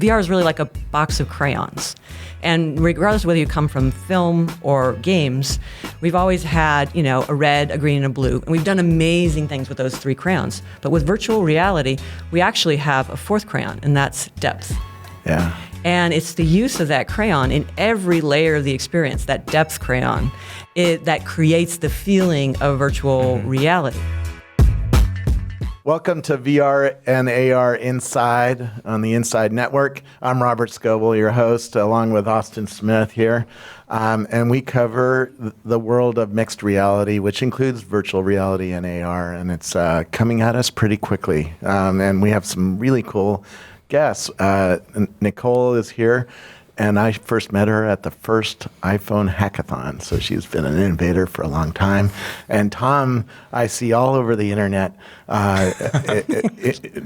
VR is really like a box of crayons. And regardless of whether you come from film or games, we've always had, a red, a green, and a blue. And we've done amazing things with those 3 crayons. But with virtual reality, we actually have a 4th crayon, and that's depth. Yeah. And it's the use of that crayon in every layer of the experience, that depth crayon, that creates the feeling of virtual reality. Welcome to VR and AR Inside on the Inside Network. I'm Robert Scoble, your host, along with Austin Smith here. And we cover the world of mixed reality, which includes virtual reality and AR. And it's coming at us pretty quickly. And we have some really cool guests. Nicole is here. And I first met her at the first iPhone hackathon. So she's been an innovator for a long time. And Tom, I see all over the internet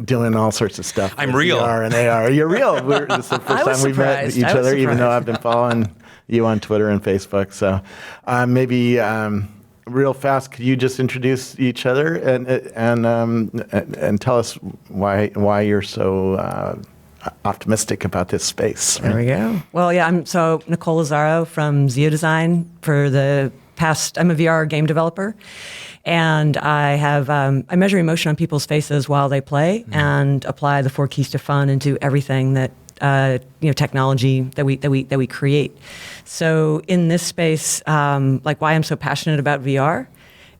doing all sorts of stuff. I'm real. VR and AR. You're real. This is the first time we've met each other, even though I've been following you on Twitter and Facebook. So maybe real fast, could you just introduce each other and tell us why you're so optimistic about this space? There we go. Well, yeah, I'm Nicole Lazzaro from XEO Design. For the past, I'm a VR game developer, and I measure emotion on people's faces while they play, and apply the 4 keys to fun into everything that technology that we create. So in this space, like why I'm so passionate about VR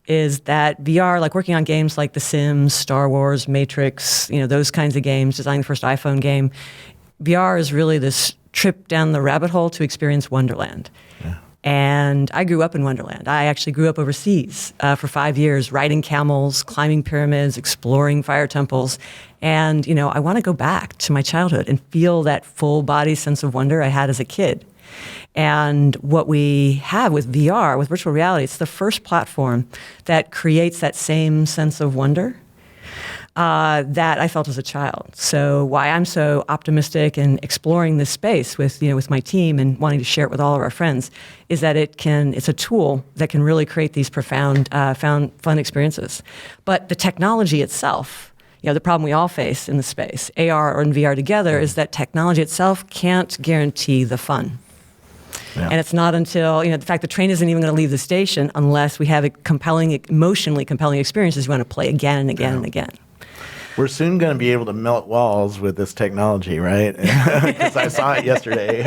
is that VR, like working on games like The Sims, Star Wars, Matrix, those kinds of games, designing the first iPhone game, VR is really this trip down the rabbit hole to experience Wonderland. Yeah. And I grew up in Wonderland. I actually grew up overseas for 5 years, riding camels, climbing pyramids, exploring fire temples. And, I want to go back to my childhood and feel that full body sense of wonder I had as a kid. And what we have with VR, with virtual reality, it's the first platform that creates that same sense of wonder that I felt as a child. So why I'm so optimistic and exploring this space with my team and wanting to share it with all of our friends is that it's a tool that can really create these profound, fun experiences. But the technology itself, the problem we all face in the space, AR or in VR together, is that technology itself can't guarantee the fun. Yeah. And it's not until, in fact, the train isn't even going to leave the station unless we have emotionally compelling experiences we want to play again and again and again. We're soon going to be able to melt walls with this technology, right? Because I saw it yesterday.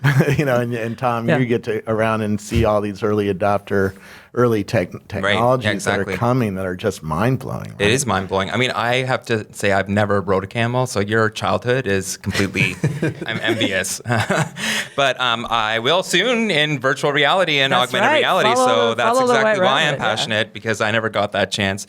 And Tom, you get to around and see all these early technologies that are coming that are just mind-blowing. Right? It is mind-blowing. I mean, I have to say I've never rode a camel, so your childhood is completely, I'm envious. But I will soon in virtual reality and augmented reality, so that's exactly why I'm passionate, because I never got that chance.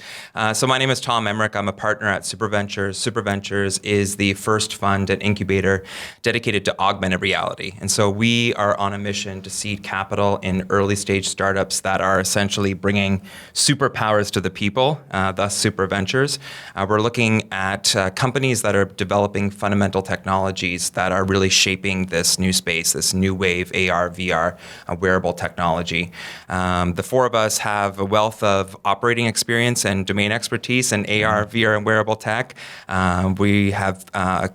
So my name is Tom Emrich. I'm a partner at Superventures. Superventures is the first fund and incubator dedicated to augmented reality. And so we are on a mission to seed capital in early stage startups that are essentially bringing superpowers to the people, thus Superventures. We're looking at companies that are developing fundamental technologies that are really shaping this new space, this new wave AR, VR, wearable technology. The 4 of us have a wealth of operating experience and domain expertise in AR, VR, and wearable tech. We have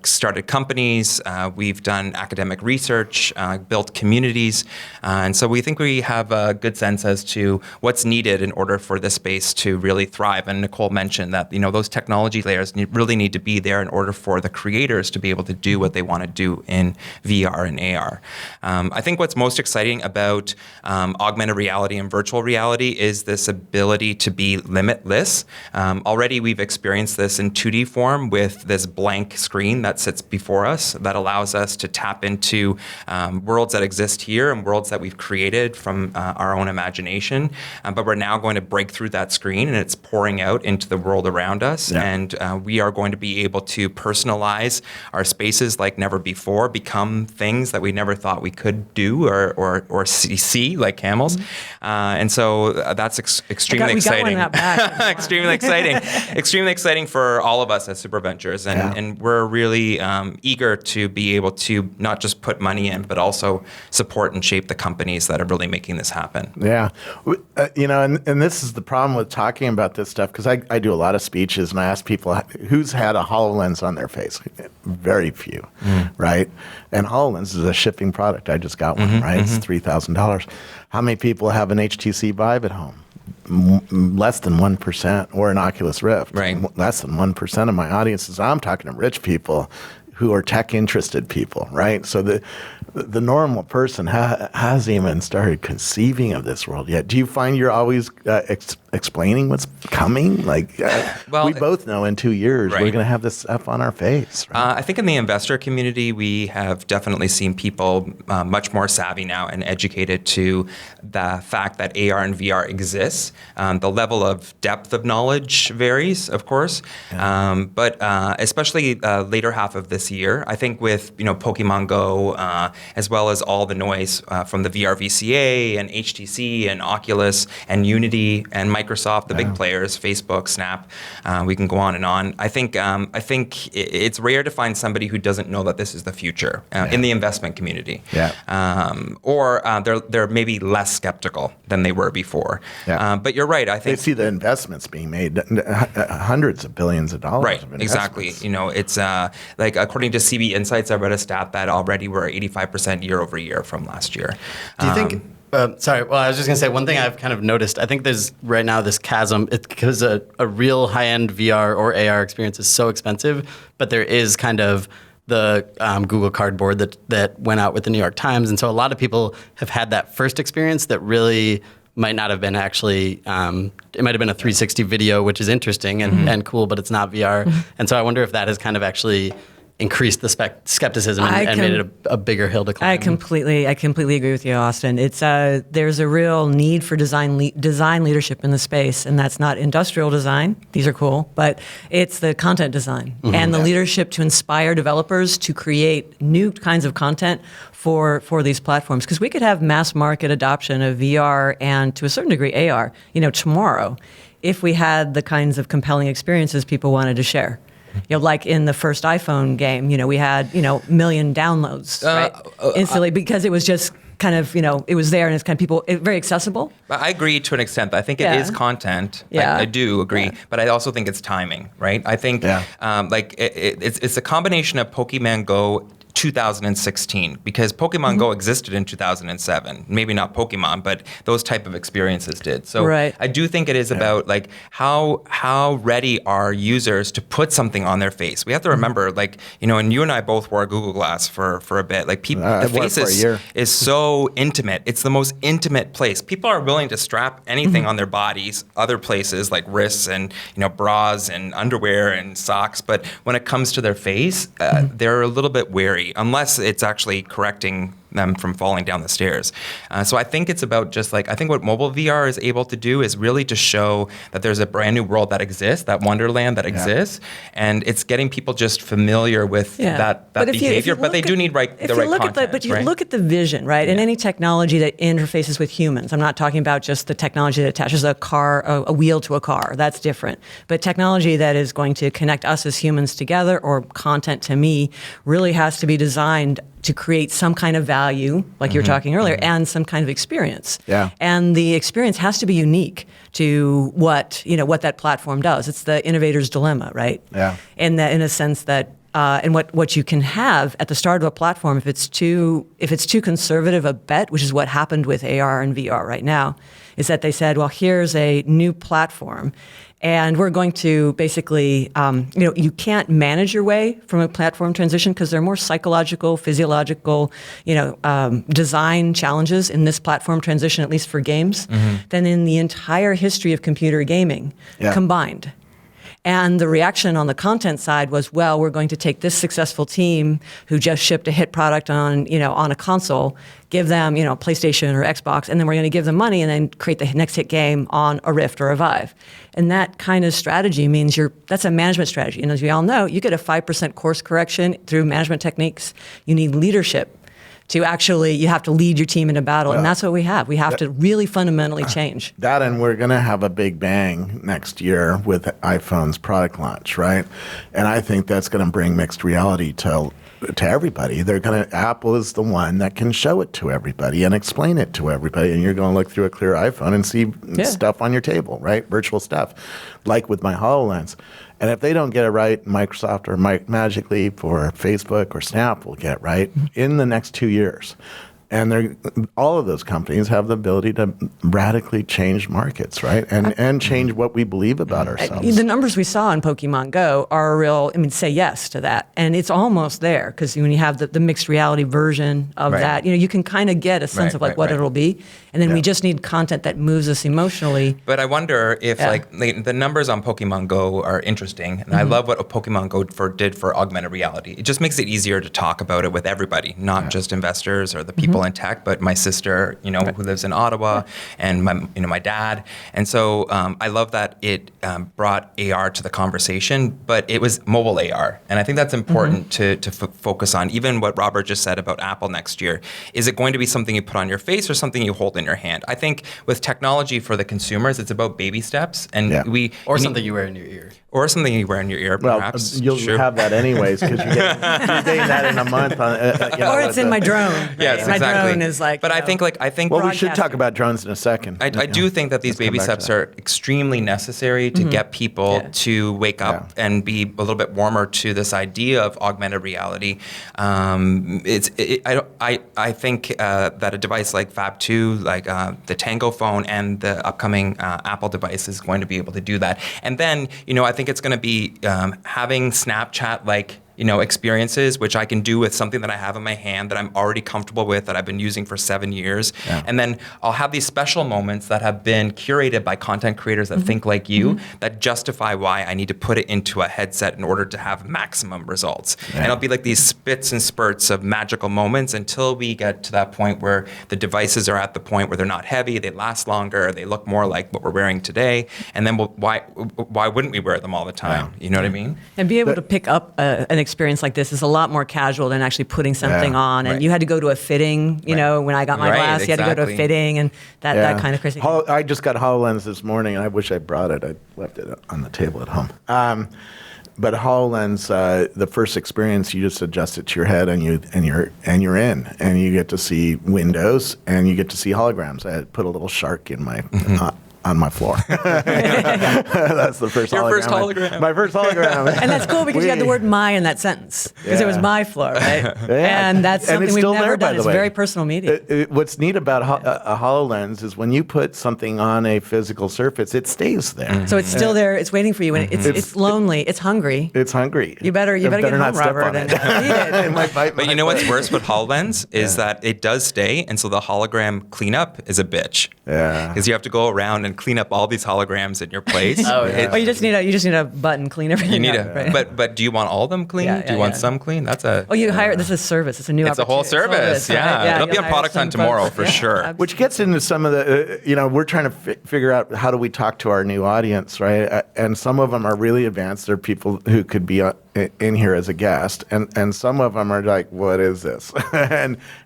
started companies, we've done academic research, built communities, and so we think we have a good sense as to what's needed in order for this space to really thrive. And Nicole mentioned that those technology layers really need to be there in order for the creators to be able to do what they want to do in VR and AR. I think what's most exciting about augmented reality and virtual reality is this ability to be limitless. Already we've experienced this in 2D form with this blank screen that sits before us that allows us to tap into worlds that exist here and worlds that we've created from our own imagination. But we're now going to break through that screen and it's pouring out into the world around us. Yeah. And we are going to be able to personalize our spaces like never before, become things that we never thought we could do or see like camels. Mm-hmm. And so that's extremely exciting. We got one of that back. Extremely exciting. Extremely exciting for for all of us at Superventures, and we're really eager to be able to not just put money in, but also support and shape the companies that are really making this happen. Yeah. And this is the problem with talking about this stuff, because I do a lot of speeches and I ask people who's had a HoloLens on their face. Very few, right? And HoloLens is a shipping product. I just got one, right? It's $3,000. How many people have an HTC Vive at home? Less than 1%, or an Oculus Rift. Right. Less than 1% of my audiences. I'm talking to rich people who are tech-interested people, right? So the normal person hasn't even started conceiving of this world yet. Do you find you're always explaining what's coming? We both know in 2 years we're going to have this stuff on our face. Right? I think in the investor community, we have definitely seen people much more savvy now and educated to the fact that AR and VR exists. The level of depth of knowledge varies, of course, but especially later half of this year, I think with Pokemon Go, as well as all the noise from the VR VCA and HTC and Oculus and Unity and Microsoft, the big players, Facebook, Snap, we can go on and on. I think it's rare to find somebody who doesn't know that this is the future in the investment community. Or they're maybe less skeptical than they were before. But you're right. I think they see the investments being made, hundreds of billions of dollars. Right, exactly. It's like according to CB Insights, I read a stat that already we're 85% year over year from last year. Do you think? Sorry. Well, I was just going to say one thing I've kind of noticed. I think there's right now this chasm because a real high-end VR or AR experience is so expensive, but there is kind of the Google Cardboard that went out with the New York Times, and so a lot of people have had that first experience that really might not have been actually. It might have been a 360 video, which is interesting and cool, but it's not VR. And so I wonder if that has kind of actually increased the skepticism and made it a bigger hill to climb. I completely agree with you, Austin. It's there's a real need for design leadership in the space, and that's not industrial design. These are cool, but it's the content design and the leadership to inspire developers to create new kinds of content for these platforms. Because we could have mass market adoption of VR and to a certain degree AR, tomorrow, if we had the kinds of compelling experiences people wanted to share. Like in the first iPhone game, we had, million downloads instantly because it was just kind of, it was there and it's kind of very accessible. I agree to an extent. I think it is content. I do agree, but I also think it's timing, right? I think it's a combination of Pokemon Go 2016, because Pokemon Go existed in 2007. Maybe not Pokemon, but those type of experiences did. So I do think it is about how ready are users to put something on their face. We have to remember, and you and I both wore Google Glass for a bit. The face is so intimate. It's the most intimate place. People are willing to strap anything on their bodies, other places like wrists and bras and underwear and socks. But when it comes to their face, they're a little bit wary, unless it's actually correcting them from falling down the stairs. So I think it's about I think what mobile VR is able to do is really to show that there's a brand new world that exists, that wonderland that exists, and it's getting people just familiar with that behavior, but they do need the right content. But you look at the vision, right? And any technology that interfaces with humans. I'm not talking about just the technology that attaches a wheel to a car. That's different. But technology that is going to connect us as humans together, or content to me, really has to be designed to create some kind of value, like you were talking earlier, and some kind of experience. And the experience has to be unique to what that platform does. It's the innovator's dilemma, right? In a sense that and what you can have at the start of a platform, if it's too conservative a bet, which is what happened with AR and VR right now, is that they said, well, here's a new platform, and we're going to basically, you can't manage your way from a platform transition because there are more psychological, physiological, design challenges in this platform transition, at least for games, than in the entire history of computer gaming combined. And the reaction on the content side was, well, we're going to take this successful team who just shipped a hit product on a console, give them, PlayStation or Xbox, and then we're going to give them money and then create the next hit game on a Rift or a Vive. And that kind of strategy means that's a management strategy. And as we all know, you get a 5% course correction through management techniques. You need leadership to actually, you have to lead your team into battle. And that's what we have. We have to really fundamentally change. That, and we're going to have a big bang next year with iPhone's product launch, right? And I think that's going to bring mixed reality to everybody. Apple is the one that can show it to everybody and explain it to everybody. And you're going to look through a clear iPhone and see stuff on your table, right? Virtual stuff, like with my HoloLens. And if they don't get it right, Microsoft or Magic Leap or Facebook or Snap will get it right in the next 2 years. And all of those companies have the ability to radically change markets, right? And change what we believe about ourselves. The numbers we saw in Pokemon Go are real, say yes to that. And it's almost there, because when you have the mixed reality version of that, you can kind of get a sense of what it'll be. And then we just need content that moves us emotionally. But I wonder if the numbers on Pokemon Go are interesting. And I love what Pokemon Go did for augmented reality. It just makes it easier to talk about it with everybody, not just investors or the people in tech, but my sister, who lives in Ottawa, and my dad. And so I love that it brought AR to the conversation, but it was mobile AR. And I think that's important to focus on. Even what Robert just said about Apple next year. Is it going to be something you put on your face or something you hold in your hand? I think with technology for the consumers, it's about baby steps. And something you wear in your ear. Or something you wear in your ear, perhaps. Well, you'll have that anyways, because you're getting that in a month. Or it's in my drone. Yes, my exactly. drone is like. But I think Well, we should talk about drones in a second. I do think that these baby steps are extremely necessary to get people to wake up and be a little bit warmer to this idea of augmented reality. I think that a device like Fab 2, like the Tango phone and the upcoming Apple device is going to be able to do that. And then, I think it's going to be having Snapchat-like experiences, which I can do with something that I have in my hand that I'm already comfortable with, that I've been using for 7 years. Yeah. And then I'll have these special moments that have been curated by content creators that think like you, that justify why I need to put it into a headset in order to have maximum results. Yeah. And it'll be like these spits and spurts of magical moments until we get to that point where the devices are at the point where they're not heavy, they last longer, they look more like what we're wearing today. And then why wouldn't we wear them all the time? Yeah. You know what I mean? And be able to pick up an experience like this is a lot more casual than actually putting something on. And you had to go to a fitting, when I got my glass, you had to go to a fitting and that kind of crazy. I just got HoloLens this morning, and I wish I brought it. I left it on the table at home. But HoloLens, the first experience, you just adjust it to your head, and you're in, and you get to see windows, and you get to see holograms. I put a little shark in my on my floor. That's the first Your hologram. first hologram. My first hologram. And that's cool because you had the word my in that sentence. Because it was my floor, right? And that's something we've never done. It's very personal media. What's neat about a HoloLens is when you put something on a physical surface, it stays there. So it's still there. It's waiting for you. And it's lonely. It's hungry. It's hungry. You better get home, Robert, and feed it. It might bite but you know what's worse with HoloLens is that it does stay, and so the hologram cleanup is a bitch. Yeah. Because you have to go around and clean up all these holograms in your place. You just need a button clean everything. You need up, right? But do you want all of them clean? Do you want some clean? That's a. Oh, you hire. This is a service. It's a new. It's a whole service. It'll be on Product Hunt tomorrow for sure. Absolutely. Which gets into some of the. We're trying to figure out how do we talk to our new audience, right? And some of them are really advanced. They're people who could be in here as a guest, and some of them are like, "What is this?"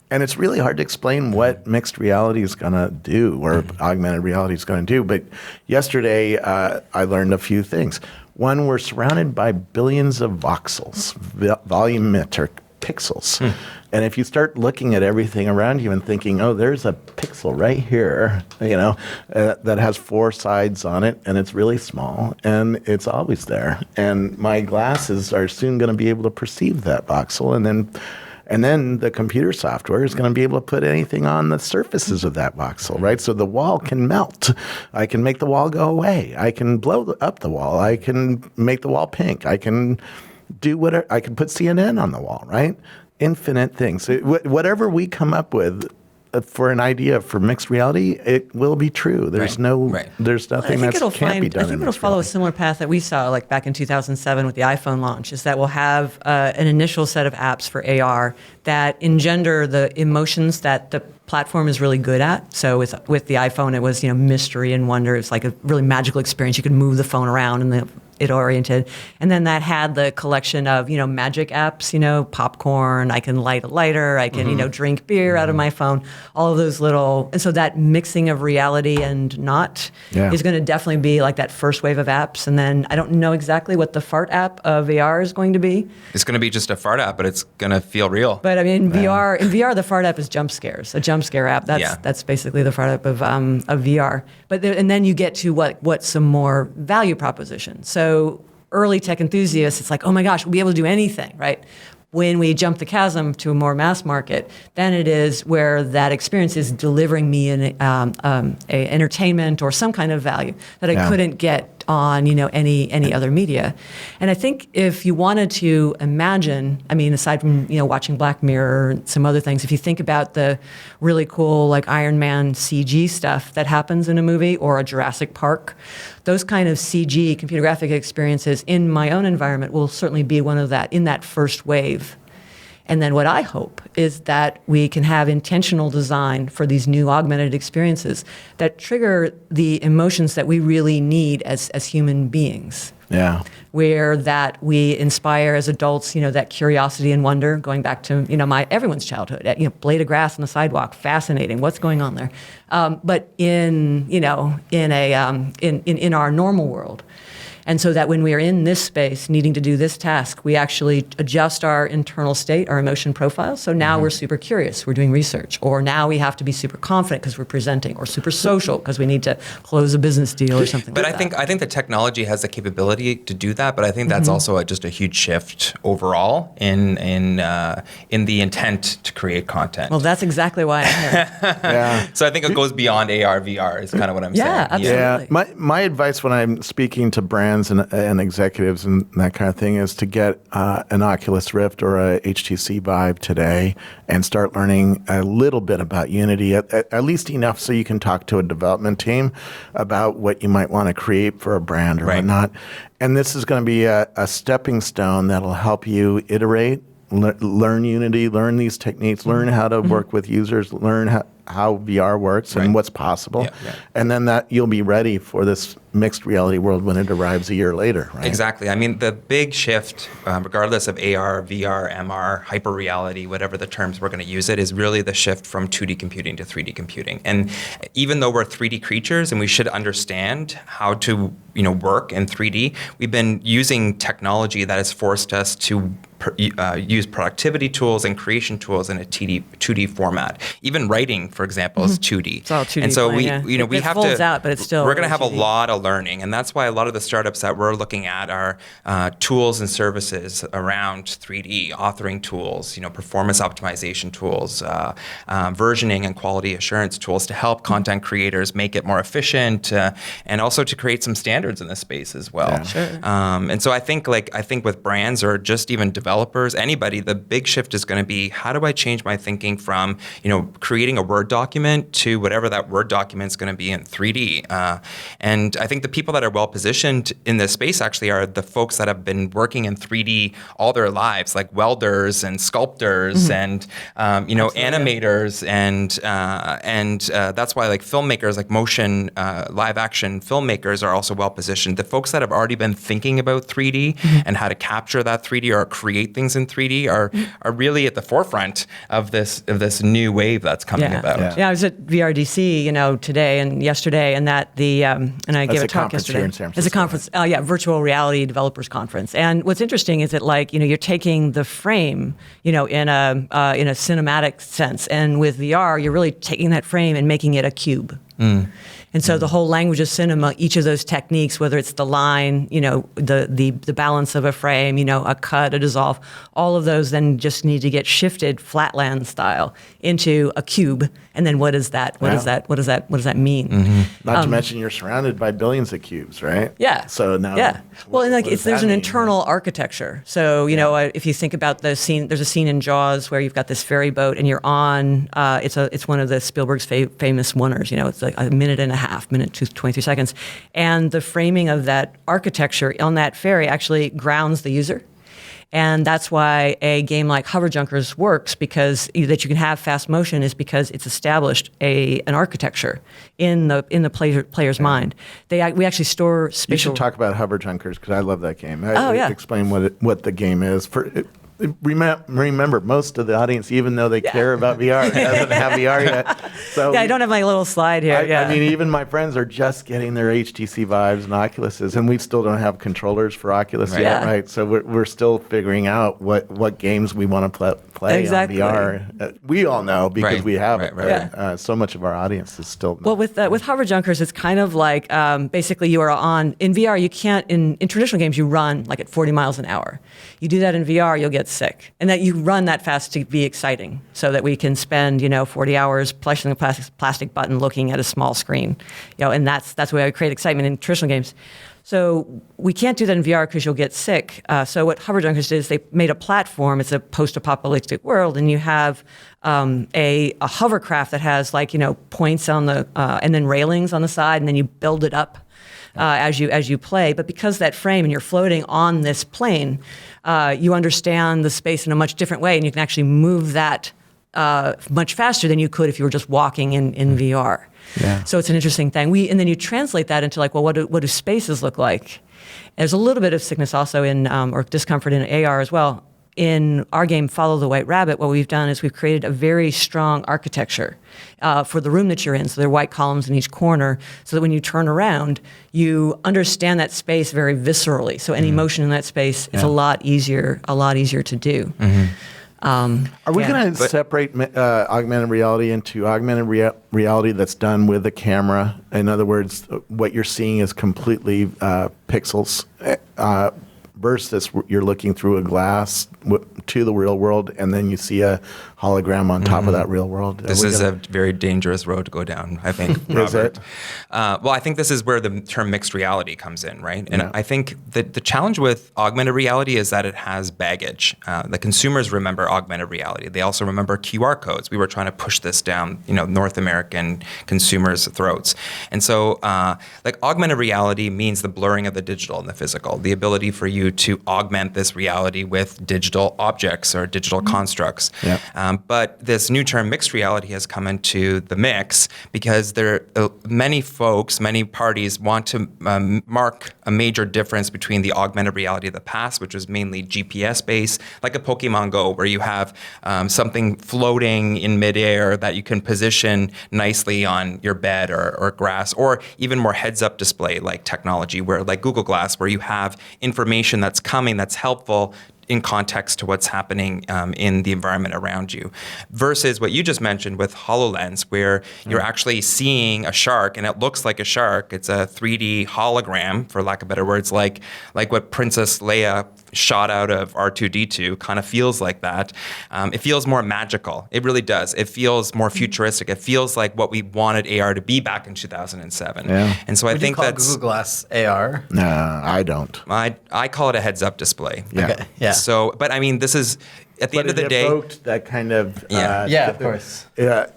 And it's really hard to explain what mixed reality is going to do or augmented reality is going to do. But yesterday, I learned a few things. One, we're surrounded by billions of voxels, volumetric pixels. And if you start looking at everything around you and thinking, oh, there's a pixel right here, that has 4 sides on it, and it's really small, and it's always there. And my glasses are soon going to be able to perceive that voxel, and then the computer software is going to be able to put anything on the surfaces of that voxel, right? So the wall can melt. I can make the wall go away. I can blow up the wall. I can make the wall pink. I can do whatever. I can put CNN on the wall, right? Infinite things. Whatever we come up with for an idea for mixed reality, it will be true. There's there's nothing that can't be done. I think it'll follow a similar path that we saw, like back in 2007 with the iPhone launch. Is that we'll have an initial set of apps for AR that engender the emotions that the platform is really good at. So with the iPhone, it was mystery and wonder. It's like a really magical experience. You could move the phone around, and the it oriented. And then that had the collection of, magic apps, popcorn, I can light a lighter, I can, drink beer out of my phone, all of those little, and so that mixing of reality and not is going to definitely be like that first wave of apps. And then I don't know exactly what the fart app of VR is going to be. It's going to be just a fart app, but it's going to feel real. But I mean, in VR, the fart app is jump scares, a jump scare app. That's basically the fart app of VR. But and then you get to what some more value propositions. So early tech enthusiasts, it's like, oh my gosh, we'll be able to do anything, right? When we jump the chasm to a more mass market, then it is where that experience is delivering me an entertainment or some kind of value that I couldn't get on any other media. And I think if you wanted to imagine, I mean, aside from watching Black Mirror and some other things, if you think about the really cool like Iron Man CG stuff that happens in a movie or a Jurassic Park, those kind of CG computer graphic experiences in my own environment will certainly be one of that in that first wave. And then what I hope is that we can have intentional design for these new augmented experiences that trigger the emotions that we really need as human beings. Yeah. Where that we inspire as adults, that curiosity and wonder, going back to, everyone's childhood, blade of grass on the sidewalk, fascinating, what's going on there? But in our normal world. And so that when we are in this space needing to do this task, we actually adjust our internal state, our emotion profile. So now we're super curious, we're doing research, or now we have to be super confident because we're presenting, or super social because we need to close a business deal or something but like that. I think the technology has the capability to do that, but I think that's also just a huge shift overall in the intent to create content. Well, that's exactly why I'm here. Yeah. So I think it goes beyond AR, VR is kind of what I'm saying. Yeah, absolutely. Yeah, my advice when I'm speaking to brands and executives and that kind of thing is to get an Oculus Rift or a HTC Vive today and start learning a little bit about Unity, at least enough so you can talk to a development team about what you might want to create for a brand or whatnot. And this is going to be a stepping stone that'll help you iterate, learn Unity, learn these techniques, learn how to work with users, learn how VR works and what's possible. Yeah. And then that you'll be ready for this mixed reality world when it arrives a year later, right? Exactly. I mean, the big shift, regardless of AR, VR, MR, hyper reality, whatever the terms we're going to use it, is really the shift from 2D computing to 3D computing. And even though we're 3D creatures and we should understand how to work in 3D, we've been using technology that has forced us to use productivity tools and creation tools in a 2D format. Even writing, for example, is 2D. It's all 2D. And so we have folds to. out, but it's still. We're going to have 2D. a lot of learning, and that's why a lot of the startups that we're looking at are tools and services around 3D, authoring tools, performance optimization tools, versioning and quality assurance tools to help content creators make it more efficient, and also to create some standards in this space as well. Yeah. Sure. And so I think with brands or just even developers, anybody, the big shift is going to be, how do I change my thinking from creating a Word document to whatever that Word document is going to be in 3D. And I think the people that are well positioned in this space actually are the folks that have been working in 3D all their lives, like welders and sculptors and animators, and that's why like filmmakers, like motion live action filmmakers are also well positioned. The folks that have already been thinking about 3D and how to capture that 3D or create things in 3D are really at the forefront of this new wave that's coming about. Yeah, I was at VRDC, today and yesterday, and and I gave a talk yesterday. Here in San It's a Francisco, conference, virtual reality developers conference. And what's interesting is that you're taking the frame, in a cinematic sense, and with VR, you're really taking that frame and making it a cube. And so the whole language of cinema, each of those techniques, whether it's the line, the balance of a frame, a cut, a dissolve, all of those then just need to get shifted flatland style into a cube. And then what is that? What does that mean? Not to mention you're surrounded by billions of cubes, right? Yeah. So now, Well, and what does there's that an mean? internal architecture. So if you think about the scene, there's a scene in Jaws where you've got this ferry boat and you're on. It's one of the Spielberg's famous oneers. It's like a minute and a half, 23 seconds, and the framing of that architecture on that ferry actually grounds the user. And that's why a game like Hover Junkers works, because that you can have fast motion is because it's established an architecture in the player's mind. We actually store You spatial. should talk about Hover Junkers because I love that game. Yeah. Explain what the game is. Remember, most of the audience, even though they care about VR, doesn't have VR yet. So Yeah, I don't have my little slide here. I mean, even my friends are just getting their HTC Vives and Oculuses, and we still don't have controllers for Oculus yet, Yeah. right? So we're still figuring out what games we want to play Exactly. on VR. We all know because Right, we have right, it, right. but so much of our audience is still not. Well, with Hover Junkers, it's kind of like basically you are in VR. You can't in traditional games you run like at 40 miles an hour. You do that in VR, you'll get sick, and that you run that fast to be exciting, so that we can spend 40 hours pushing the plastic button, looking at a small screen, and that's why I create excitement in traditional games. So we can't do that in VR because you'll get sick. So what Hover Junkers did is they made a platform. It's a post-apocalyptic world, and you have a hovercraft that has points on the and then railings on the side, and then you build it up as you play. But because that frame and you're floating on this plane, you understand the space in a much different way, and you can actually move that much faster than you could if you were just walking in VR. Yeah. So it's an interesting thing. And then you translate that into what do spaces look like? There's a little bit of sickness also in or discomfort in AR as well. In our game, Follow the White Rabbit, what we've done is we've created a very strong architecture for the room that you're in. So there are white columns in each corner, so that when you turn around, you understand that space very viscerally. So any motion in that space is a lot easier to do. Are we going to separate augmented reality into augmented reality that's done with a camera? In other words, what you're seeing is completely pixels versus you're looking through a glass to the real world, and then you see a hologram on top of that real world. This is a very dangerous road to go down, I think, Robert. Is it? Well, I think this is where the term mixed reality comes in, right? And I think that the challenge with augmented reality is that it has baggage. The consumers remember augmented reality. They also remember QR codes. We were trying to push this down, North American consumers' throats. And so, augmented reality means the blurring of the digital and the physical, the ability for you to augment this reality with digital objects or digital constructs. Yeah. But this new term, mixed reality, has come into the mix because many folks, many parties want to mark a major difference between the augmented reality of the past, which was mainly GPS-based, like a Pokemon Go, where you have something floating in midair that you can position nicely on your bed or grass, or even more heads-up display like technology, like Google Glass, where you have information that's coming that's helpful in context to what's happening in the environment around you, versus what you just mentioned with HoloLens, where you're actually seeing a shark and it looks like a shark. It's a 3D hologram, for lack of better words, like what Princess Leia shot out of R2-D2 kind of feels like that. It feels more magical. It really does. It feels more futuristic. It feels like what we wanted AR to be back in 2007. Yeah. And so I Would you think call that's... Google Glass AR? No, I don't. I call it a heads-up display. Yeah. Okay. Yeah. So, but I mean, this is, at the end of the day... evoked that kind of Yeah, of course.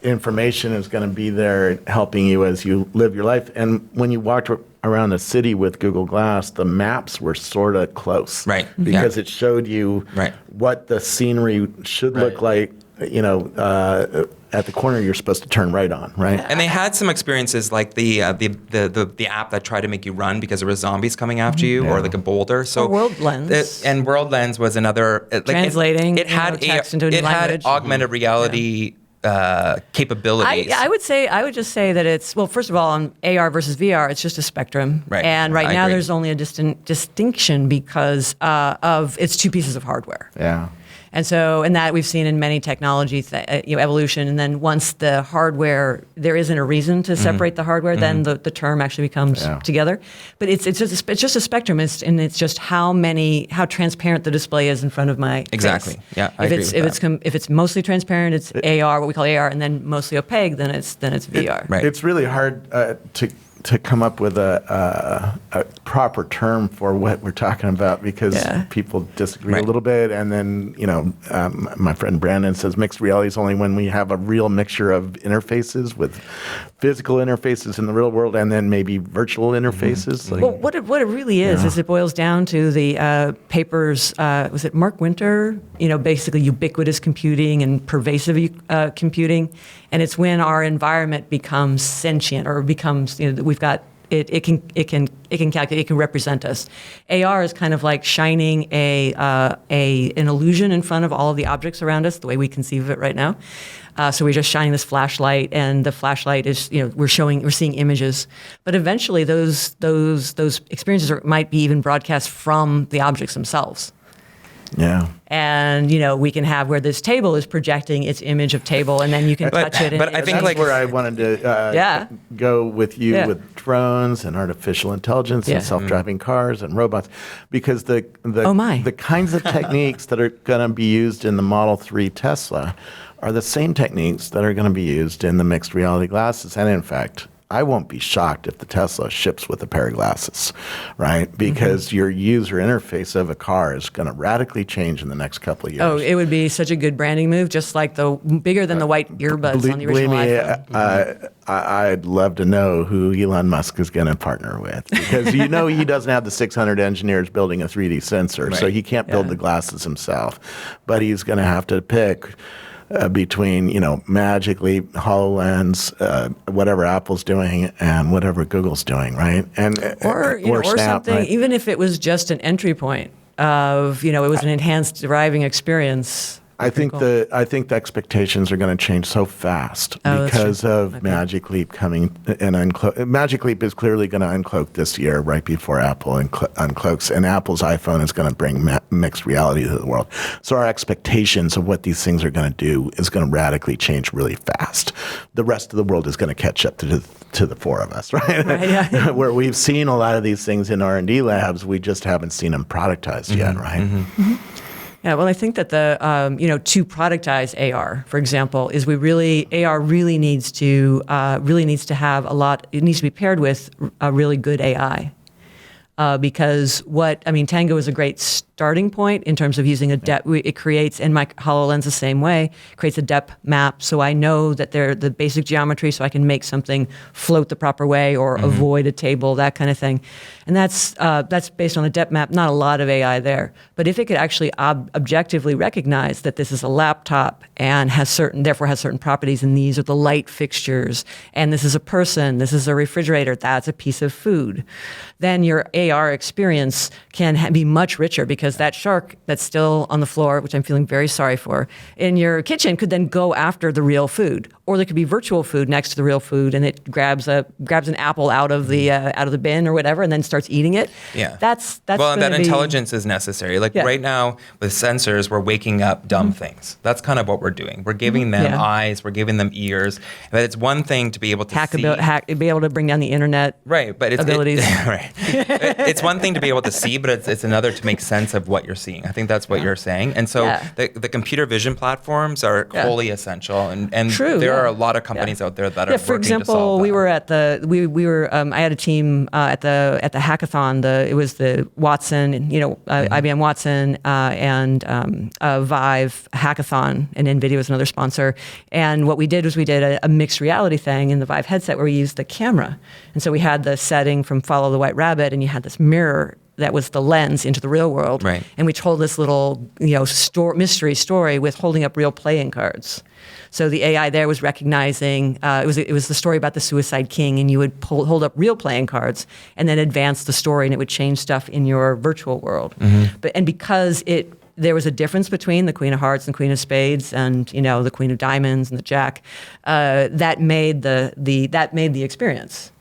information is going to be there helping you as you live your life. And when you walked around the city with Google Glass, the maps were sort of close. Right. Because it showed you Right. what the scenery should look like, at the corner you're supposed to turn right on, right? And they had some experiences like the app that tried to make you run because there were zombies coming after you, or like a boulder. So Or World Lens. and World Lens was another Translating, It had text into a new language. had augmented reality capabilities. I would just say that it's, well, first of all, on AR versus VR, it's just a spectrum. Right. And I now agree. there's only a distinction because of it's two pieces of hardware. Yeah. And that we've seen in many technology evolution. And then once the hardware, there isn't a reason to separate the hardware, then the term actually becomes together. But it's just a spectrum, and it's just how transparent the display is in front of my Exactly. face. Yeah, I agree with that. If it's mostly transparent, it's AR, what we call AR, and then mostly opaque, then it's VR. Right. It's really hard to come up with a proper term for what we're talking about, because people disagree a little bit. And then, my friend Brandon says mixed reality is only when we have a real mixture of interfaces with physical interfaces in the real world and then maybe virtual interfaces. Well, what it really is it boils down to the papers, was it Mark Winter? Basically ubiquitous computing and pervasive computing. And it's when our environment becomes sentient, or becomes, we've got it can calculate, it can represent us. AR is kind of like shining an illusion in front of all of the objects around us, the way we conceive of it right now. So we're just shining this flashlight, and the flashlight is, we're seeing images. But eventually, those experiences might be even broadcast from the objects themselves. Yeah. And, we can have where this table is projecting its image of table, and then you can touch it. But I think that's where I wanted to go with you with drones and artificial intelligence and self-driving cars and robots, because the kinds of techniques that are going to be used in the Model 3 Tesla are the same techniques that are going to be used in the mixed reality glasses. And in fact, I won't be shocked if the Tesla ships with a pair of glasses, right? Because your user interface of a car is going to radically change in the next couple of years. Oh, it would be such a good branding move, just like the bigger than the white earbuds on the original iPhone. I'd love to know who Elon Musk is going to partner with, because he doesn't have the 600 engineers building a 3D sensor, so he can't build the glasses himself. But he's going to have to pick between, Magic Leap, HoloLens, whatever Apple's doing and whatever Google's doing, right? Or Snap, something, right? Even if it was just an entry point of, it was an enhanced driving experience. I think the expectations are going to change so fast because of Magic Leap coming and uncloak. Magic Leap is clearly going to uncloak this year, right before Apple uncloaks, and Apple's iPhone is going to bring mixed reality to the world. So our expectations of what these things are going to do is going to radically change really fast. The rest of the world is going to catch up to the four of us, right? Where we've seen a lot of these things in R&D labs, we just haven't seen them productized yet, right? Yeah, well, I think that to productize AR, for example, is AR really needs to have a lot. It needs to be paired with a really good AI, because Tango is a great starting point in terms of using a depth. It creates, and my HoloLens the same way, creates a depth map, so I know that they're the basic geometry, so I can make something float the proper way or avoid a table, that kind of thing. And that's based on a depth map. Not a lot of AI there, but if it could actually objectively recognize that this is a laptop and therefore has certain properties, and these are the light fixtures, and this is a person, this is a refrigerator, that's a piece of food, then your AR experience can be much richer, because that shark that's still on the floor, which I'm feeling very sorry for, in your kitchen could then go after the real food, or there could be virtual food next to the real food, and it grabs an apple out of the bin or whatever, and then starts eating it. Yeah, that's well, that intelligence is necessary. Right now with sensors, we're waking up dumb things. That's kind of what we're doing. We're giving them eyes, we're giving them ears. But it's one thing to be able to be able to bring down the internet, right? But abilities. Right. It's one thing to be able to see, but it's another to make sense of what you're seeing. I think that's what you're saying. And so the computer vision platforms are wholly essential, and there are a lot of companies out there that are for working example, to solve that. we were at I had a team at the hackathon. It was the Watson, IBM Watson and Vive hackathon, and NVIDIA was another sponsor. And what we did was we did a mixed reality thing in the Vive headset where we used the camera. And so we had the setting from Follow the White Rabbit, and you had this mirror that was the lens into the real world. Right. And we told this little mystery story with holding up real playing cards. So the AI there was recognizing, it was the story about the Suicide King, and you would hold up real playing cards and then advance the story, and it would change stuff in your virtual world. And because there was a difference between the Queen of Hearts and Queen of Spades, and the Queen of Diamonds and the Jack, that made the experience.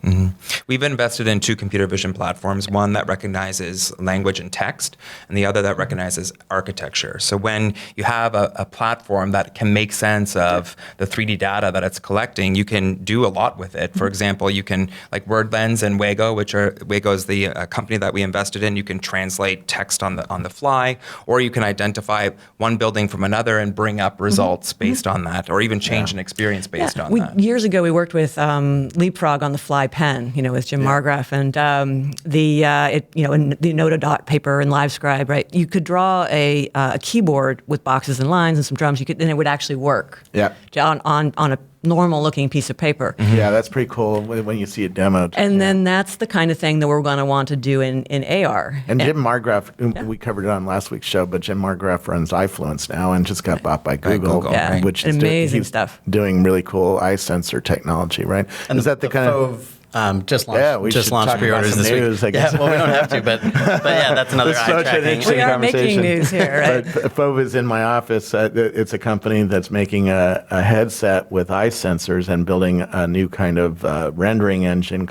We've invested in 2 computer vision platforms, one that recognizes language and text, and the other that recognizes architecture. So when you have a platform that can make sense of the 3D data that it's collecting, you can do a lot with it. For example, you can, like WordLens and Wago, Wago is the company that we invested in, you can translate text on the fly, or you can identify one building from another and bring up results based on that, or even change an experience based on that. Years ago, we worked with Leapfrog on the fly pen, with Jim Margraf, and the Notodot paper and LiveScribe, right? You could draw a keyboard with boxes and lines and some drums. Then it would actually work. Yeah. On a normal-looking piece of paper. Yeah, that's pretty cool when you see it demoed. And then that's the kind of thing that we're going to want to do in AR. And Jim Margraf, we covered it on last week's show, but Jim Margraf runs iFluence now and just got bought by Google, Yeah. which is amazing stuff. Doing really cool eye sensor technology, right? And is that the kind of... just launched. Yeah, we just should launched talk pre-orders about some this news, week. I guess. Yeah, well, we don't have to, but yeah, that's another It's eye such an tracking. interesting We are conversation. making news here, right? But Fove is in my office. It's a company that's making a headset with eye sensors and building a new kind of rendering engine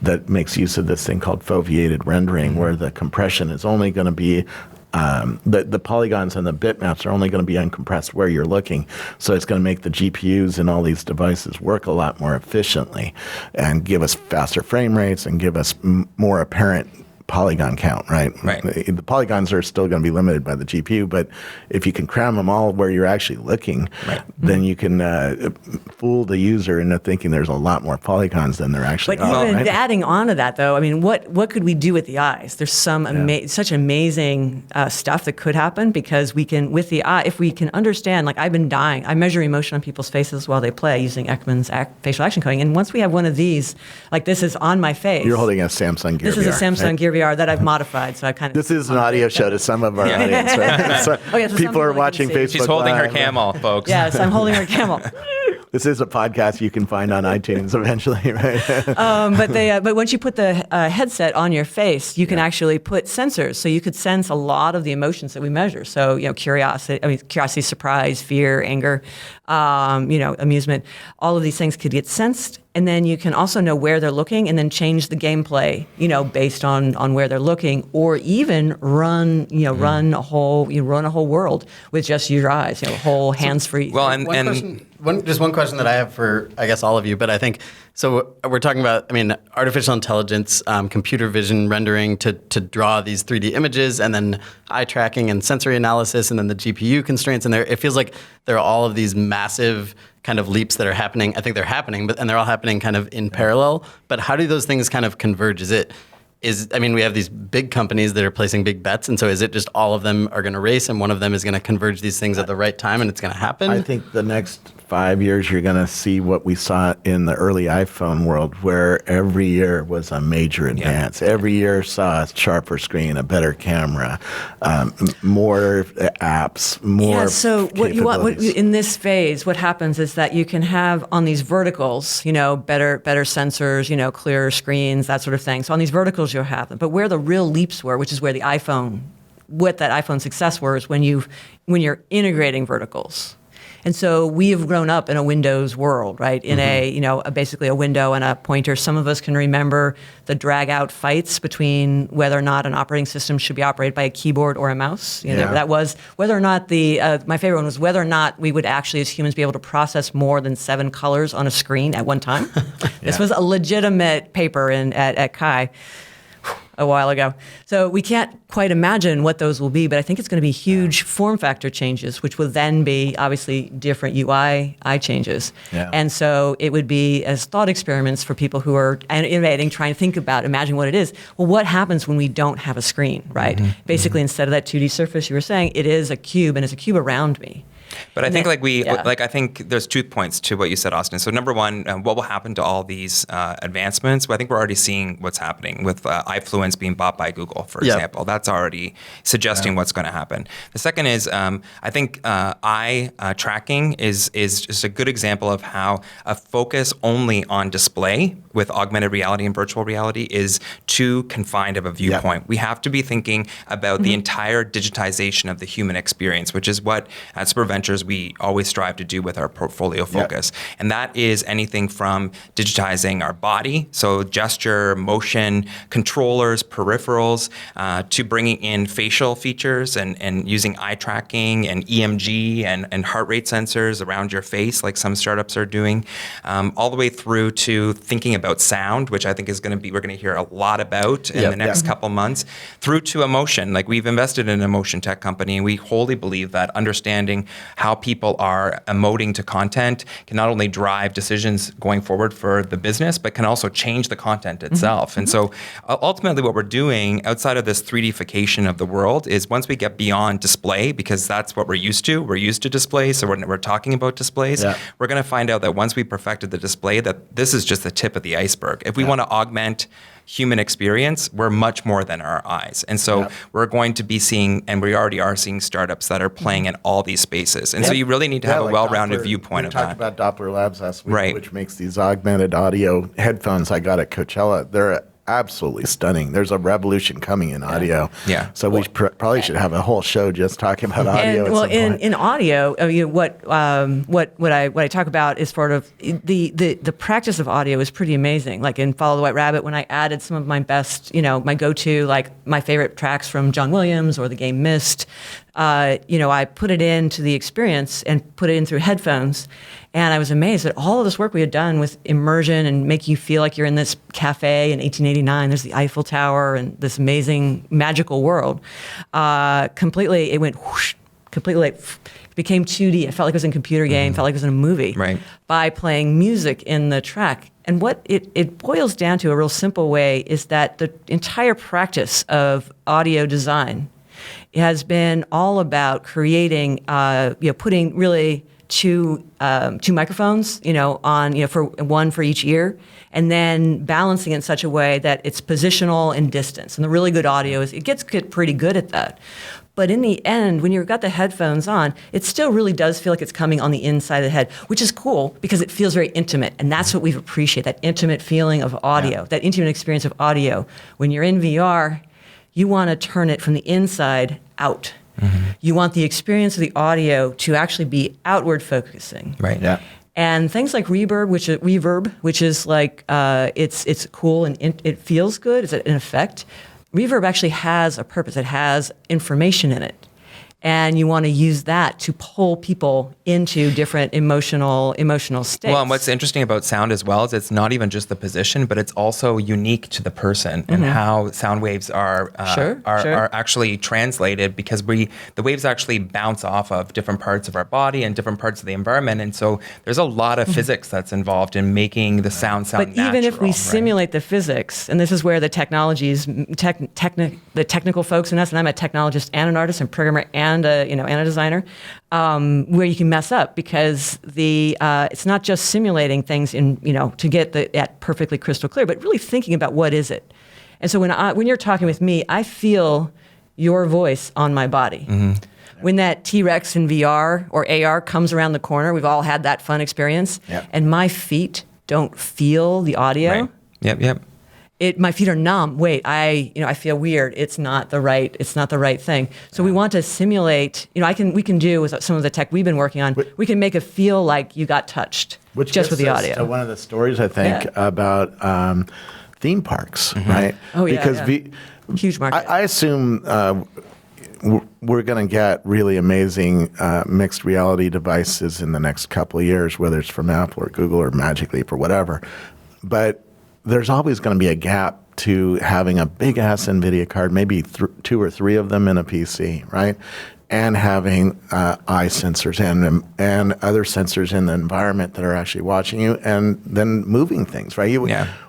that makes use of this thing called foveated rendering, where the compression is only going to be the polygons and the bitmaps are only going to be uncompressed where you're looking. So it's going to make the GPUs in all these devices work a lot more efficiently and give us faster frame rates and give us more apparent polygon count, right? Right. The polygons are still going to be limited by the GPU, but if you can cram them all where you're actually looking, then you can fool the user into thinking there's a lot more polygons than there actually But are. even Right? adding on to that, though, I mean, what could we do with the eyes? There's some such amazing stuff that could happen because we can, with the eye, if we can understand, like I've been dying, I measure emotion on people's faces while they play using Ekman's facial action coding. And once we have one of these, like this is on my face. You're holding a Samsung Gear This is a VR, Samsung right? Gear VR that I've modified, so I kind of. This is an audio show to some of our audience, right? So Oh, yeah, so some people are people watching can see. Facebook She's holding her Live. camel, folks. Yes, I'm holding her camel. This is a podcast you can find on iTunes eventually, right? But once you put the headset on your face, you can actually put sensors. So you could sense a lot of the emotions that we measure. So curiosity, surprise, fear, anger, amusement. All of these things could get sensed, and then you can also know where they're looking, and then change the gameplay, based on where they're looking, or even run a whole world with just your eyes, whole hands-free. Well, Just one question that I have for, I guess, all of you, but I think, so we're talking about, artificial intelligence, computer vision rendering to draw these 3D images, and then eye tracking and sensory analysis, and then the GPU constraints, and it feels like there are all of these massive kind of leaps that are happening. I think they're happening, and they're all happening kind of in parallel, but how do those things kind of converge? We have these big companies that are placing big bets, and so is it just all of them are going to race, and one of them is going to converge these things at the right time, and it's going to happen? I think the next 5 years, you're going to see what we saw in the early iPhone world, where every year was a major advance. Yeah. Every year saw a sharper screen, a better camera, more apps, more. Yeah. So what you want in this phase, what happens is that you can have on these verticals, better sensors, clearer screens, that sort of thing. So on these verticals, you'll have them. But where the real leaps were, which is where what that iPhone success was, when you're integrating verticals. And so we have grown up in a Windows world, right? In basically a window and a pointer. Some of us can remember the drag-out fights between whether or not an operating system should be operated by a keyboard or a mouse. That was whether or not my favorite one was whether or not we would actually, as humans, be able to process more than 7 colors on a screen at one time. This was a legitimate paper at Chi a while ago. So we can't quite imagine what those will be, but I think it's going to be huge form factor changes, which will then be obviously different UI changes. Yeah. And so it would be as thought experiments for people who are innovating, trying to think about, imagine what it is. Well, what happens when we don't have a screen, right? Basically, instead of that 2D surface you were saying, it is a cube, and it's a cube around me. But I think I think there's 2 points to what you said, Austin. So number one, what will happen to all these advancements? Well, I think we're already seeing what's happening with iFluence being bought by Google, for example. That's already suggesting what's going to happen. The second is I think eye tracking is just a good example of how a focus only on display with augmented reality and virtual reality is too confined of a viewpoint. We have to be thinking about the entire digitization of the human experience, which is what at Superventures we always strive to do with our portfolio focus. And that is anything from digitizing our body, so gesture, motion, controllers, peripherals, to bringing in facial features and using eye tracking and EMG and heart rate sensors around your face, like some startups are doing, all the way through to thinking about sound, which I think is we're going to hear a lot about in the next couple months, through to emotion. Like we've invested in an emotion tech company, and we wholly believe that understanding how people are emoting to content can not only drive decisions going forward for the business, but can also change the content itself. And so ultimately what we're doing outside of this 3D-fication of the world is once we get beyond display, because that's what we're used to display, so we're talking about displays, we're going to find out that once we perfected the display, that this is just the tip of the iceberg. If we want to augment human experience, we're much more than our eyes. And so we're going to be seeing, and we already are seeing startups that are playing in all these spaces. And so you really need to have a like well-rounded Doppler. viewpoint of that. We talked about Doppler Labs last week, Right. which makes these augmented audio headphones I got at Coachella. They're absolutely stunning. There's a revolution coming in audio. Yeah. So we probably should have a whole show just talking about audio. And, well, at some point. in audio, what I talk about is sort of the practice of audio is pretty amazing. Like in Follow the White Rabbit, when I added some of my best, my go-to, like my favorite tracks from John Williams or the game Myst, I put it into the experience and put it in through headphones. And I was amazed at all of this work we had done with immersion and make you feel like you're in this cafe in 1889. There's the Eiffel Tower and this amazing magical world. Completely, it went whoosh, completely like became 2D. I felt like it was in a computer game, felt like it was in a movie. Right. By playing music in the track. And what it boils down to, a real simple way, is that the entire practice of audio design has been all about creating, putting really two microphones, on, for one for each ear, and then balancing it in such a way that it's positional and distance. And the really good audio it gets pretty good at that. But in the end, when you've got the headphones on, it still really does feel like it's coming on the inside of the head, which is cool because it feels very intimate. And that's what we appreciate, that intimate feeling of audio, that intimate experience of audio. When you're in VR, you want to turn it from the inside out. You want the experience of the audio to actually be outward focusing. Right. Yeah. And things like reverb, which is like it's cool and it feels good. It's an effect. Reverb actually has a purpose. It has information in it. And you want to use that to pull people into different emotional states. Well, and what's interesting about sound as well is it's not even just the position, but it's also unique to the person and how sound waves are actually translated, because the waves actually bounce off of different parts of our body and different parts of the environment. And so there's a lot of physics that's involved in making the sound But natural. even if we right? simulate the physics, and this is where the technologies, the technical folks in us, and I'm a technologist and an artist and programmer and a designer, where you can mess up because it's not just simulating things to get that perfectly crystal clear, but really thinking about what is it. And so when you're talking with me, I feel your voice on my body. When that T-Rex in VR or AR comes around the corner, we've all had that fun experience, and my feet don't feel the audio. Right. Yep. My feet are numb. Wait, I feel weird. It's not the right thing. So we want to simulate. We can do with some of the tech we've been working on. We can make it feel like you got touched, Which just with the gets us audio. to one of the stories I think about theme parks, right? Oh, yeah, Because huge market. I assume we're going to get really amazing mixed reality devices in the next couple of years, whether it's from Apple or Google or Magic Leap or whatever. But there's always going to be a gap to having a big ass NVIDIA card, maybe 2 or 3 of them in a PC, right? And having eye sensors and other sensors in the environment that are actually watching you and then moving things, right?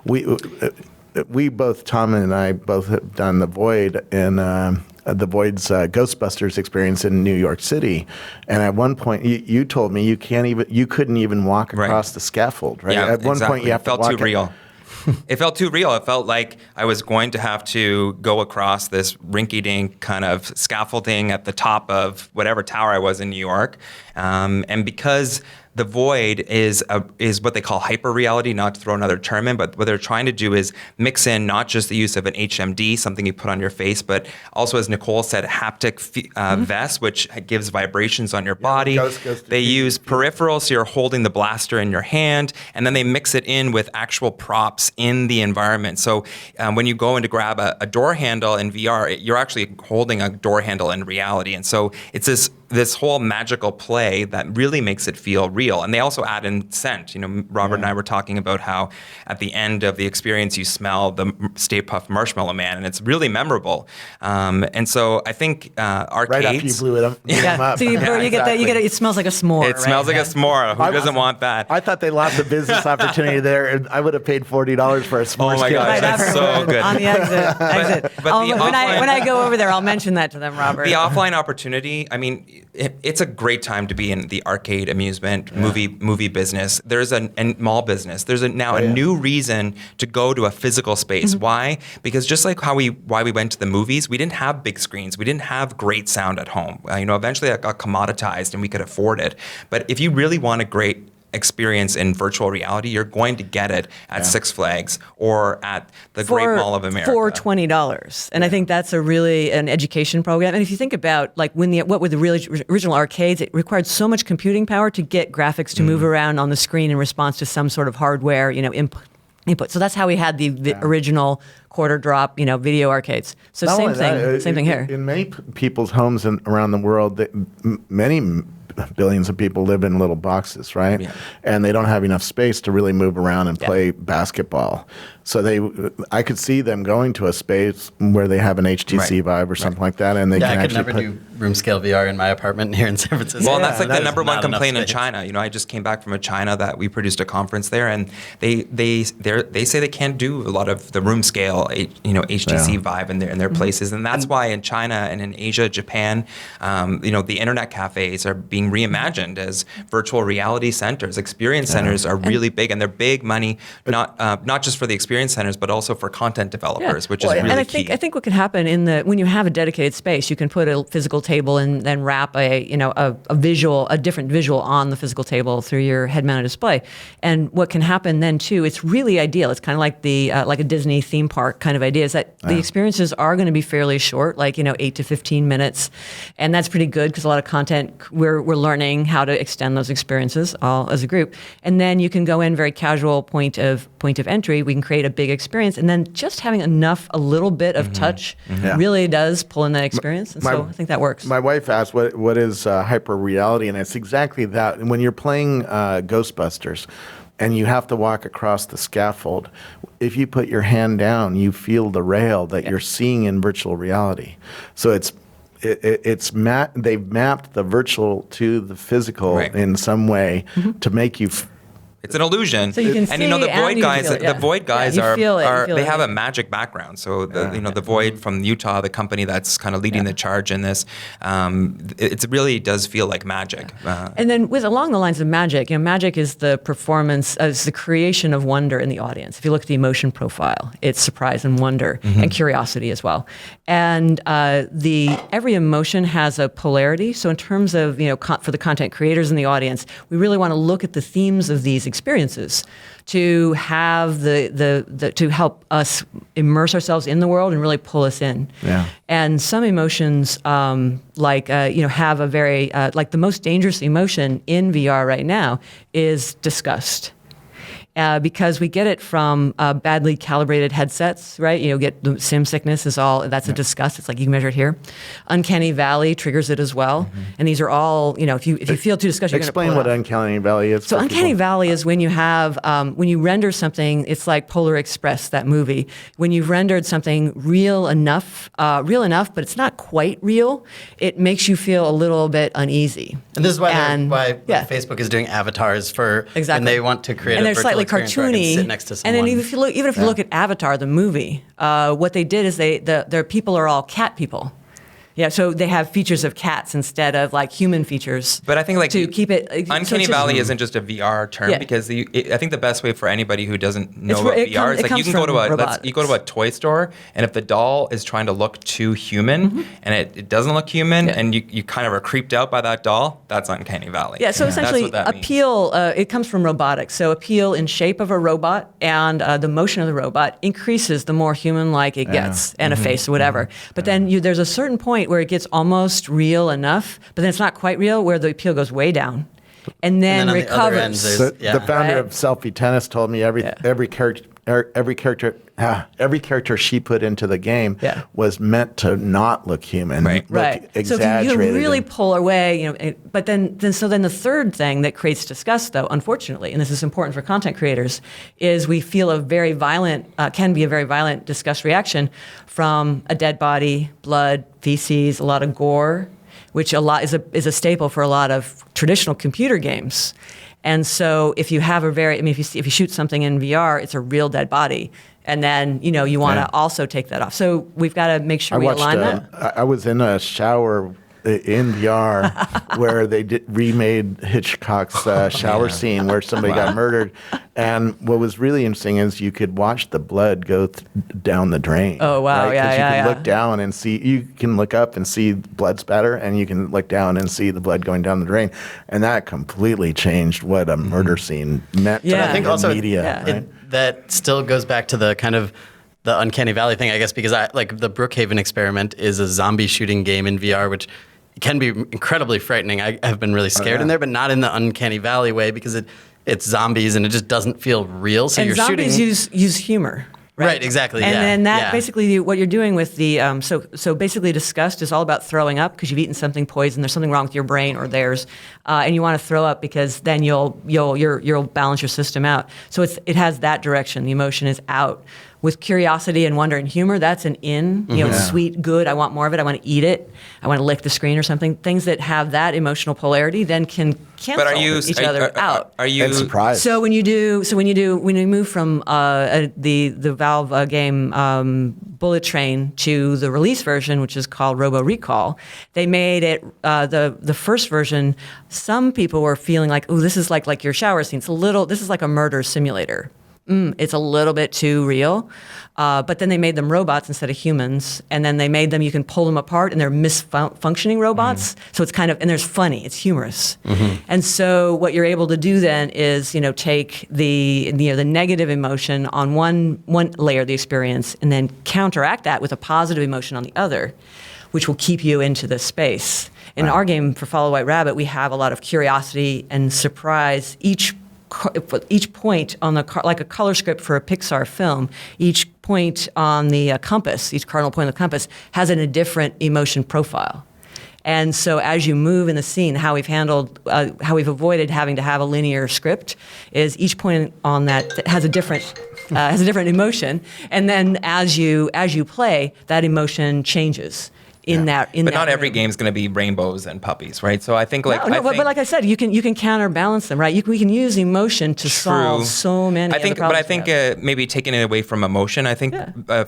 We both, Tom and I, both have done the Void and the Void's Ghostbusters experience in New York City, and at one point you told me you couldn't even walk across the scaffold, right? Yeah, at one point you have felt to walk too real. It felt too real. It felt like I was going to have to go across this rinky-dink kind of scaffolding at the top of whatever tower I was in New York. And because the Void is what they call hyper reality, not to throw another term in, but what they're trying to do is mix in not just the use of an HMD, something you put on your face, but also, as Nicole said, haptic vest, which gives vibrations on your body. They use peripherals, so you're holding the blaster in your hand, and then they mix it in with actual props in the environment. So when you go in to grab a door handle in VR, you're actually holding a door handle in reality. And so it's this this whole magical play that really makes it feel real. And they also add in scent. Robert and I were talking about how at the end of the experience you smell the Stay Puft Marshmallow Man, and it's really memorable. And so I think arcades. Right after you blew them up. So you get that. You get it. It smells like a s'more. It smells like a s'more. Who doesn't want that? I thought they lost a business opportunity there, and I would have paid $40 for a s'more. Oh my gosh, that's so good. On the exit. But when I go over there, I'll mention that to them, Robert. The offline opportunity, I mean, it's a great time to be in the arcade, amusement, movie business. There's a mall business. There's now a new reason to go to a physical space. Why? Because just like why we went to the movies, we didn't have big screens. We didn't have great sound at home. Eventually that got commoditized and we could afford it. But if you really want a great experience in virtual reality, you're going to get it at Six Flags or at the Great Mall of America for $20. And I think that's an education program. And if you think about what were the original arcades, it required so much computing power to get graphics to move around on the screen in response to some sort of hardware, input. So that's how we had the original quarter drop, video arcades. So same thing here. In many people's homes around the world, many billions of people live in little boxes, right? Yeah. And they don't have enough space to really move around and play basketball. So I could see them going to a space where they have an HTC Vive or something like that, and they can actually I could never do room scale VR in my apartment here in San Francisco. Well, that's the number one complaint in China. I just came back from China that we produced a conference there, and they say they can't do a lot of the room scale, HTC Vive in their places, and that's why in China and in Asia, Japan, the internet cafes are being reimagined as virtual reality centers. Experience centers are really big, and they're big money, not just for the experience centers, but also for content developers, which is really key. And I think what can happen when you have a dedicated space, you can put a physical table and then wrap a different visual on the physical table through your head-mounted display. And what can happen then too, it's really ideal. It's kind of like like a Disney theme park kind of idea, is that the experiences are going to be fairly short, 8 to 15 minutes, and that's pretty good because a lot of content we're learning how to extend those experiences all as a group. And then you can go in very casual point of entry. We can create a big experience, and then just having a little bit of touch really does pull in that experience. And so I think that works. My wife asked, what is hyper reality? And it's exactly that. And when you're playing Ghostbusters and you have to walk across the scaffold, if you put your hand down, you feel the rail that you're seeing in virtual reality. So they've mapped the virtual to the physical in some way to make you It's an illusion. So you can see the Void guys, the Void guys have a magic background. So the Void from Utah, the company that's kind of leading the charge in this, it really does feel like magic. And then along the lines of magic, magic is the performance, is the creation of wonder in the audience. If you look at the emotion profile, it's surprise and wonder and curiosity as well. And every emotion has a polarity. So in terms of for the content creators in the audience, we really want to look at the themes of these experiences to have to help us immerse ourselves in the world and really pull us in. Yeah. And some emotions, have a very the most dangerous emotion in VR right now is disgust. Because we get it from badly calibrated headsets, right? Get the sim sickness that's a disgust. It's like you can measure it here. Uncanny Valley triggers it as well. And these are all, if you feel too disgusted, you're going to explain what Uncanny Valley is. So Uncanny Valley is when you have, when you render something, it's like Polar Express, that movie. When you've rendered something real enough, but it's not quite real, it makes you feel a little bit uneasy. And this is why Facebook is doing avatars for, and they want to create a virtual slightly cartoony, sit next to someone. And then even if you look at Avatar, the movie, what they did is their people are all cat people. Yeah, so they have features of cats instead of human features. But I think to keep it. Uncanny Valley isn't just a VR term because I think the best way for anybody who doesn't know about VR is you can go to a toy store, and if the doll is trying to look too human and it doesn't look human and you kind of are creeped out by that doll, that's Uncanny Valley. Yeah, so essentially appeal, it comes from robotics. So appeal in shape of a robot and the motion of the robot increases the more human-like it gets, and a face or whatever. But then there's a certain point where it gets almost real enough, but then it's not quite real, where the appeal goes way down and then recovers. The founder of Selfie Tennis told me every every character she put into the game was meant to not look human, Right. look exaggerated. So if you really pull away, but then the third thing that creates disgust, though, unfortunately, and this is important for content creators, is we feel can be a very violent disgust reaction from a dead body, blood, feces, a lot of gore, which is a staple for a lot of traditional computer games. And so if you have if you shoot something in VR, it's a real dead body. And then, you want to also take that off. So we've got to make sure we align that. I was in a shower in VR where they remade Hitchcock's shower scene where somebody got murdered. And what was really interesting is you could watch the blood go down the drain. Oh, wow. Right? Yeah, you can look down and see, you can look up and see blood spatter, and you can look down and see the blood going down the drain. And that completely changed what a murder scene meant to I think also media. Right? That still goes back to the kind of the uncanny valley thing, I guess, because the Brookhaven experiment is a zombie shooting game in VR, which can be incredibly frightening. I have been really scared in there, but not in the uncanny valley way, because it's zombies and it just doesn't feel real. So you're zombies shooting. use humor. Right, exactly. And then that basically what you're doing with the so basically disgust is all about throwing up because you've eaten something poison. There's something wrong with your brain or theirs, and you want to throw up because then you'll balance your system out. So it has that direction. The emotion is out. With curiosity and wonder and humor, that's an in. Sweet, good. I want more of it. I want to eat it. I want to lick the screen or something. Things that have that emotional polarity then can cancel each other out. Are you surprised? So when you move from the Valve game Bullet Train to the release version, which is called Robo Recall, they made it the first version. Some people were feeling like, oh, this is like your shower scene. This is like a murder simulator. It's a little bit too real. But then they made them robots instead of humans. And then they made them, you can pull them apart and they're misfunctioning robots. So it's and there's funny, it's humorous. And so what you're able to do then is, take the negative emotion on one layer of the experience and then counteract that with a positive emotion on the other, which will keep you into the space. In our game for Follow White Rabbit, we have a lot of curiosity and surprise. Each point on like a color script for a Pixar film, each point on the compass, each cardinal point on the compass has a different emotion profile. And so as you move in the scene, how we've avoided having to have a linear script is each point on that has a different emotion, and then as you play, that emotion changes. But not every game is going to be rainbows and puppies, right? So I think but like I said, you can counterbalance them, right? We can use emotion to solve so many. But I think maybe taking it away from emotion, I think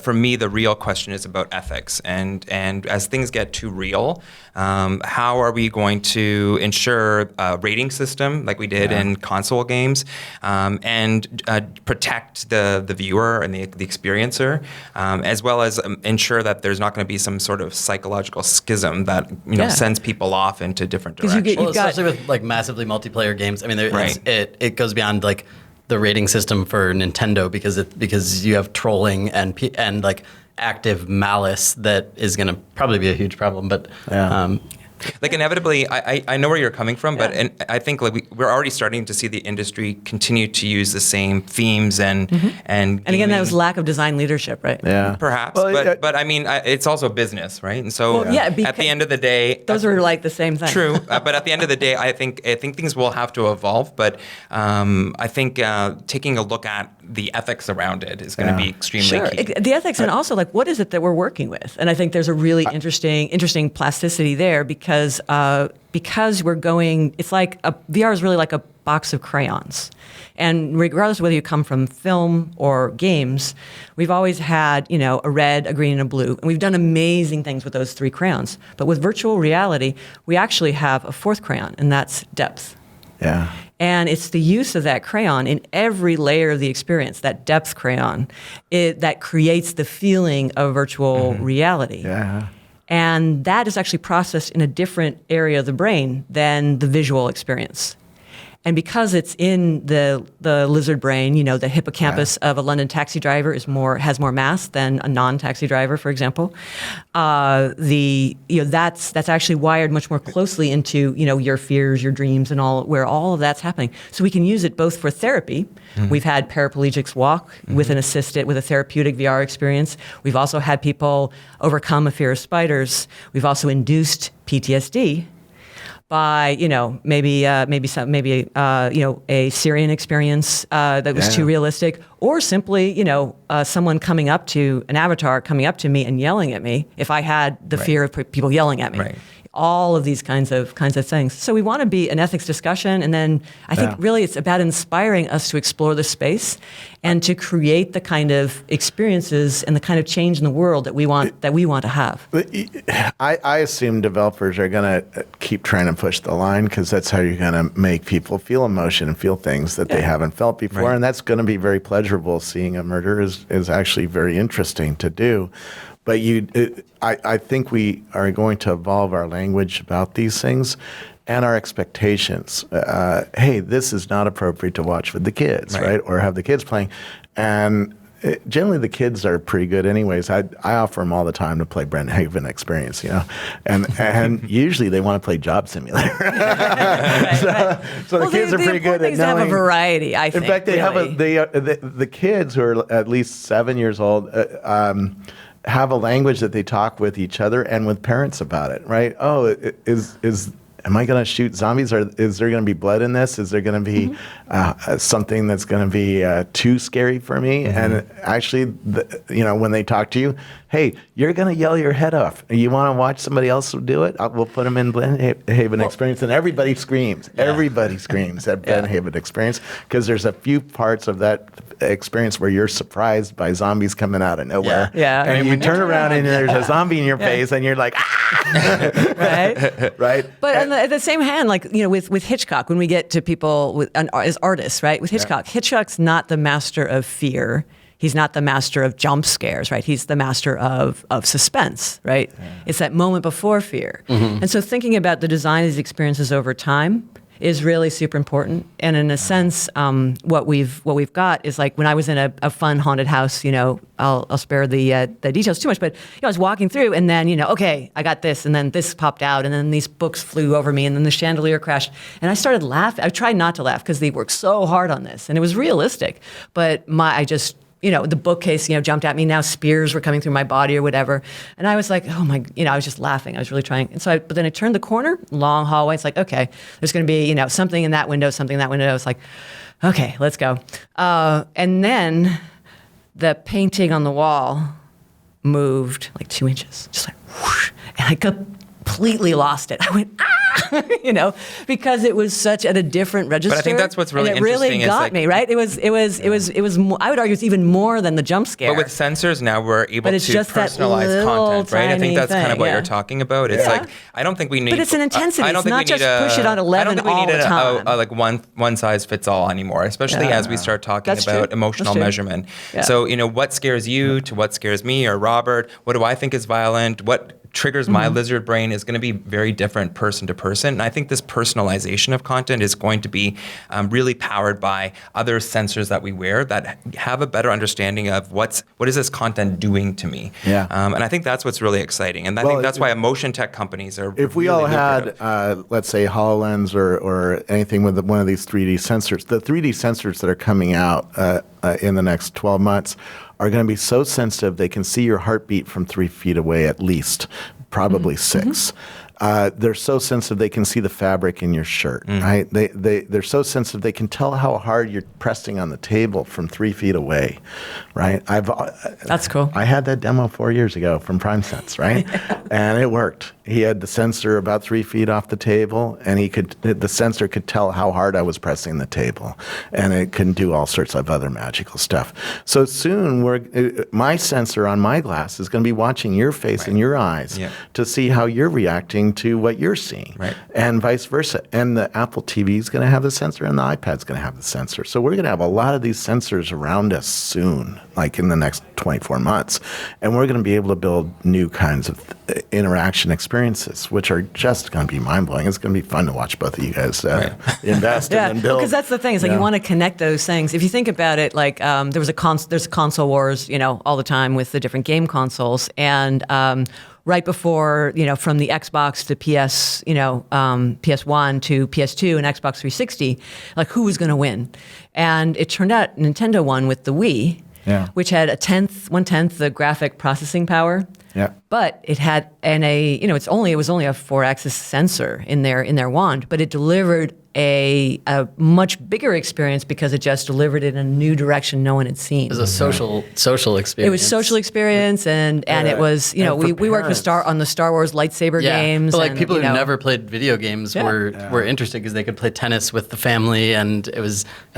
for me the real question is about ethics, and as things get too real, how are we going to ensure a rating system like we did in console games, and protect the viewer and the experiencer, as well as ensure that there's not going to be some sort of psychological schism that sends people off into different directions. Especially with like massively multiplayer games. I mean, it goes beyond like the rating system for Nintendo because you have trolling and like active malice that is going to probably be a huge problem. But like inevitably, I know where you're coming from, but I think like we're already starting to see the industry continue to use the same themes and again, that was lack of design leadership, right? Yeah, perhaps. But I mean, it's also business, right? And so at the end of the day, those are like the same thing. True, but at the end of the day, I think things will have to evolve. But I think taking a look at the ethics around it is going to be extremely key. The ethics and also like what is it that we're working with, and I think there's a really interesting plasticity there because we're going. It's like VR is really like a box of crayons, and regardless of whether you come from film or games, we've always had a red, a green, and a blue, and we've done amazing things with those three crayons. But with virtual reality, we actually have a fourth crayon, and that's depth. Yeah. And it's the use of that crayon in every layer of the experience, that depth crayon, that creates the feeling of virtual reality. Yeah. And that is actually processed in a different area of the brain than the visual experience. And because it's in the lizard brain, the hippocampus of a London taxi driver has more mass than a non-taxi driver, for example. That's actually wired much more closely into your fears, your dreams, and where all of that's happening. So we can use it both for therapy. We've had paraplegics walk with an assisted, with a therapeutic VR experience. We've also had people overcome a fear of spiders. We've also induced PTSD by maybe a Syrian experience that was too realistic, or simply someone coming up to an avatar coming up to me and yelling at me if I had the fear of people yelling at me. Right. All of these kinds of things. So we want to be an ethics discussion, and then I think really it's about inspiring us to explore the space and to create the kind of experiences and the kind of change in the world that we want to have. I assume developers are going to keep trying to push the line, because that's how you're going to make people feel emotion and feel things that they haven't felt before, Right. and that's going to be very pleasurable. Seeing a murder is actually very interesting to do. But I think we are going to evolve our language about these things and our expectations. Hey, this is not appropriate to watch with the kids, right? Or have the kids playing. And generally the kids are pretty good anyways. I offer them all the time to play Brent Haven Experience, and usually they want to play Job Simulator. So the kids are pretty good at knowing. They have a variety, I think. In fact, they really. have the kids who are at least 7 years old have a language that they talk with each other and with parents about it, right? Oh, am I going to shoot zombies? Or is there going to be blood in this? Is there going to be something that's going to be too scary for me? And actually, when they talk to you, hey, you're going to yell your head off. You want to watch somebody else do it? We'll put them in Brent Haven Experience, and everybody screams. Yeah. Everybody screams at Brent Haven Experience, because there's a few parts of that experience where you're surprised by zombies coming out of nowhere. Yeah. And you turn around and there's a zombie in your face, and you're like, ah! Right? But at the same hand, with Hitchcock, when we get to people as artists, right? With Hitchcock, Hitchcock's not the master of fear. He's not the master of jump scares, right? He's the master of suspense, right? Yeah. It's that moment before fear. And so thinking about the design of these experiences over time is really super important. And in a sense, what we've got is like when I was in a fun haunted house, I'll spare the details too much, but I was walking through, and then okay, I got this, and then this popped out, and then these books flew over me, and then the chandelier crashed, and I started laughing. I tried not to laugh because they worked so hard on this, and it was realistic, but the bookcase, jumped at me. Now spears were coming through my body or whatever. And I was like, oh my, I was just laughing. I was really trying. And so but then I turned the corner, long hallway. It's like, okay, there's going to be, something in that window, something in that window. It's like, okay, let's go. And then the painting on the wall moved like 2 inches, just like whoosh. And I completely lost it. I went, ah! Because it was such at a different register. But I think that's what's really interesting. It really got me, right? It was. I would argue it's even more than the jump scare. But with sensors now, we're able to just personalize content, right? I think that's kind of what you're talking about. It's like I don't think we need. But it's an intensity. It's not just push it on 11 all the time. I don't think we need one size fits all anymore, especially as we start talking about emotional measurement. Yeah. So what scares you to what scares me or Robert? What do I think is violent? What triggers my lizard brain is going to be very different person to person. And I think this personalization of content is going to be really powered by other sensors that we wear that have a better understanding of what is this content doing to me. Yeah. And I think that's what's really exciting. And I think that's why emotion tech companies are If we really all had, let's say, HoloLens or anything with one of these 3D sensors, the 3D sensors that are coming out in the next 12 months are going to be so sensitive they can see your heartbeat from 3 feet away at least, probably 6. They're so sensitive they can see the fabric in your shirt, right? They're so sensitive they can tell how hard you're pressing on the table from 3 feet away, right? That's cool. I had that demo 4 years ago from PrimeSense, right? And it worked. He had the sensor about 3 feet off the table, and the sensor could tell how hard I was pressing the table, and it can do all sorts of other magical stuff. So soon, my sensor on my glass is going to be watching your face and your eyes to see how you're reacting listening to what you're seeing, Right. and vice versa. And the Apple TV is going to have the sensor, and the iPad's going to have the sensor. So we're going to have a lot of these sensors around us soon, like in the next 24 months, and we're going to be able to build new kinds of interaction experiences, which are just going to be mind-blowing. It's going to be fun to watch both of you guys invest and build. Because that's the thing. It's like you want to connect those things. If you think about it, like there's console wars, all the time with the different game consoles, and right before, from the Xbox to PS, PS1 to PS2 and Xbox 360, like who was going to win? And it turned out Nintendo won with the Wii, which had 1/10 the graphic processing power. Yeah. But it had it was only a 4-axis sensor in their wand, but it delivered a much bigger experience because it just delivered it in a new direction no one had seen. It was a social experience. It was social experience, and it was we worked with on the Star Wars lightsaber games. But like and, people who never played video games were interested because they could play tennis with the family, and it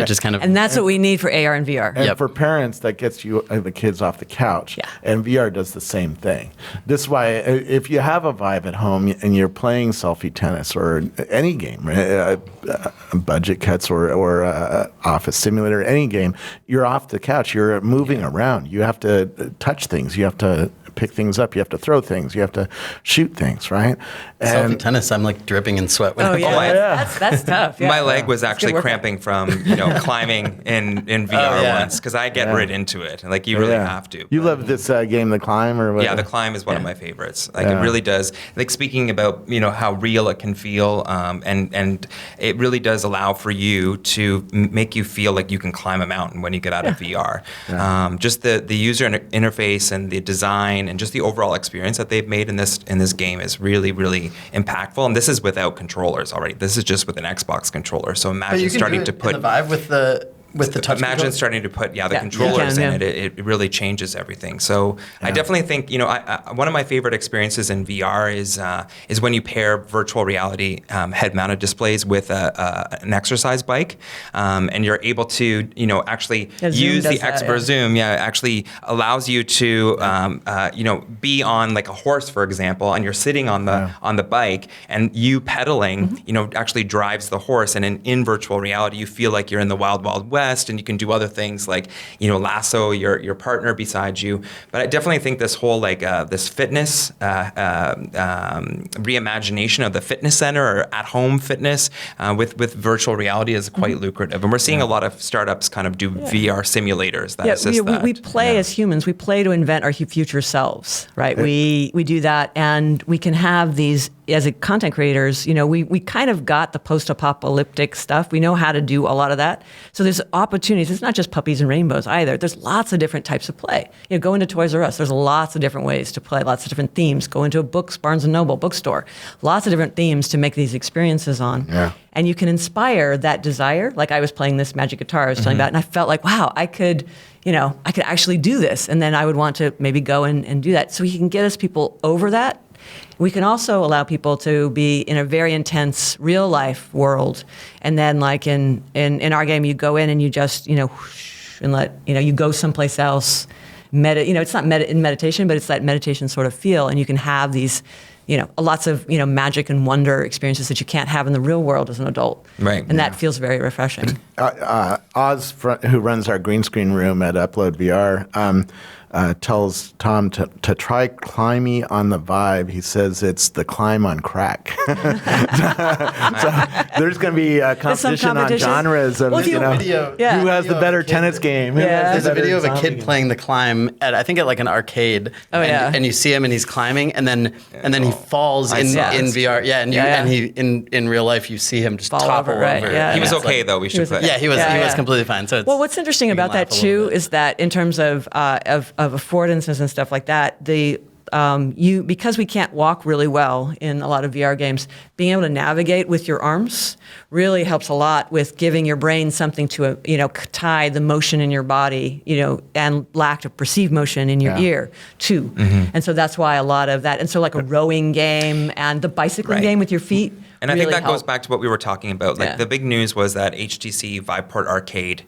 just kind of. And that's what we need for AR and VR. And for parents, that gets you the kids off the couch. Yeah. And VR does the same thing. This is why if you have a Vive at home and you're playing selfie tennis or any game, budget cuts or office simulator, any game, you're off the couch. You're moving around. You have to touch things. You have to pick things up. You have to throw things. You have to shoot things, right? Selfie tennis, I'm like dripping in sweat. When I play. That's tough. Yeah. My leg was actually cramping from climbing in VR once because I get right into it. Like you really have to. You love this game, The Climb, or what? Yeah, The Climb is one of my favorites. Like it really does. Like speaking about how real it can feel, and it really does allow for you to make you feel like you can climb a mountain when you get out of VR. Just the user interface and the design and just the overall experience that they've made in this game is really, really impactful. And this is without controllers already. This is just with an Xbox controller. So imagine starting to put in the Vive with the touch. Imagine starting to put the controllers in it. It really changes everything. So I definitely think one of my favorite experiences in VR is when you pair virtual reality head-mounted displays with an exercise bike, and you're able to actually use the expert zoom. Yeah, actually allows you to be on like a horse, for example, and you're sitting on the bike, and you pedaling actually drives the horse, and in virtual reality you feel like you're in the wild West, and you can do other things like lasso your partner beside you. But I definitely think this whole this fitness reimagination of the fitness center or at home fitness with virtual reality is quite lucrative, and we're seeing a lot of startups kind of do VR simulators that assist that. We play as humans. We play to invent our future selves, right? We do that, and we can have these as content creators. We kind of got the post-apocalyptic stuff. We know how to do a lot of that. So there's opportunities. It's not just puppies and rainbows either. There's lots of different types of play. Go into Toys R Us. There's lots of different ways to play, lots of different themes. Go into a Barnes & Noble bookstore. Lots of different themes to make these experiences on. Yeah. And you can inspire that desire. Like I was playing this magic guitar I was telling you about, and I felt like, wow, I could actually do this. And then I would want to maybe go and do that. So he can get us people over that. We can also allow people to be in a very intense real life world, and then like in our game, you go in and you just whoosh, and let you go someplace else. It's not in meditation, but it's that meditation sort of feel, and you can have these lots of magic and wonder experiences that you can't have in the real world as an adult. Right. And that feels very refreshing. Oz, who runs our green screen room at Upload VR, tells Tom to try Climby on the Vive. He says it's the climb on crack. So there's going to be a competition on genres of who has the better tennis game. There's a video of a kid playing the climb at like an arcade. And you see him and he's climbing, and then he falls in VR. Yeah, and he in real life you see him just topple over. Right? Yeah, he was okay though. We should put. Yeah, he was completely fine. So what's interesting about that too is that in terms of affordances and stuff like that, because we can't walk really well in a lot of VR games, being able to navigate with your arms really helps a lot with giving your brain something to tie the motion in your body, and lack of perceived motion in your ear too. Mm-hmm. And so that's why a lot of that, and so like a rowing game and the bicycling game with your feet And I really think that goes help. back to what we were talking about. Like Yeah. the big news was that HTC Viveport Arcade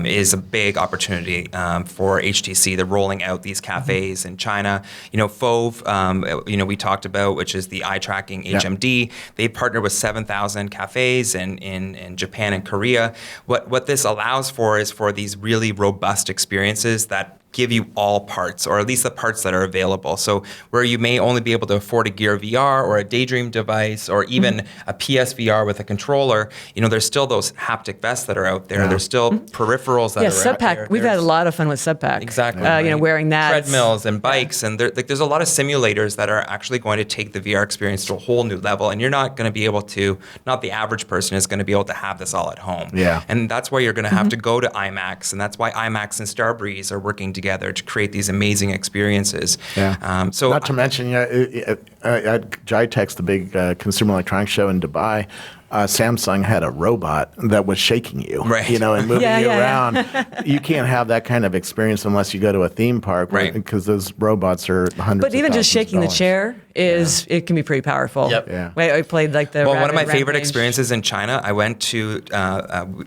is a big opportunity for HTC. They're rolling out these cafes in China. Fove, we talked about, which is the eye tracking HMD. They partner with 7,000 cafes in Japan and Korea. What this allows for is for these really robust experiences that give you all parts, or at least the parts that are available. So where you may only be able to afford a Gear VR or a Daydream device or even a PSVR with a controller, there's still those haptic vests that are out there. There's still peripherals that are out there. SubPac. We've had a lot of fun with SubPac. Exactly. Wearing that. Treadmills and bikes. And there's a lot of simulators that are actually going to take the VR experience to a whole new level. And you're not going to be able to, not the average person is going to be able to have this all at home. Yeah. And that's why you're going to have to go to IMAX. And that's why IMAX and Starbreeze are working together to create these amazing experiences. Yeah. So not to mention, at GITEX, the big consumer electronics show in Dubai, Samsung had a robot that was shaking you, Right. And moving you around. You can't have that kind of experience unless you go to a theme park, Right. Because those robots are hundreds. But even of just shaking the $1,000s. it can be pretty powerful. Yep. Yeah. I played like the. Well, one of my rapid favorite rampage. experiences in China, I went to,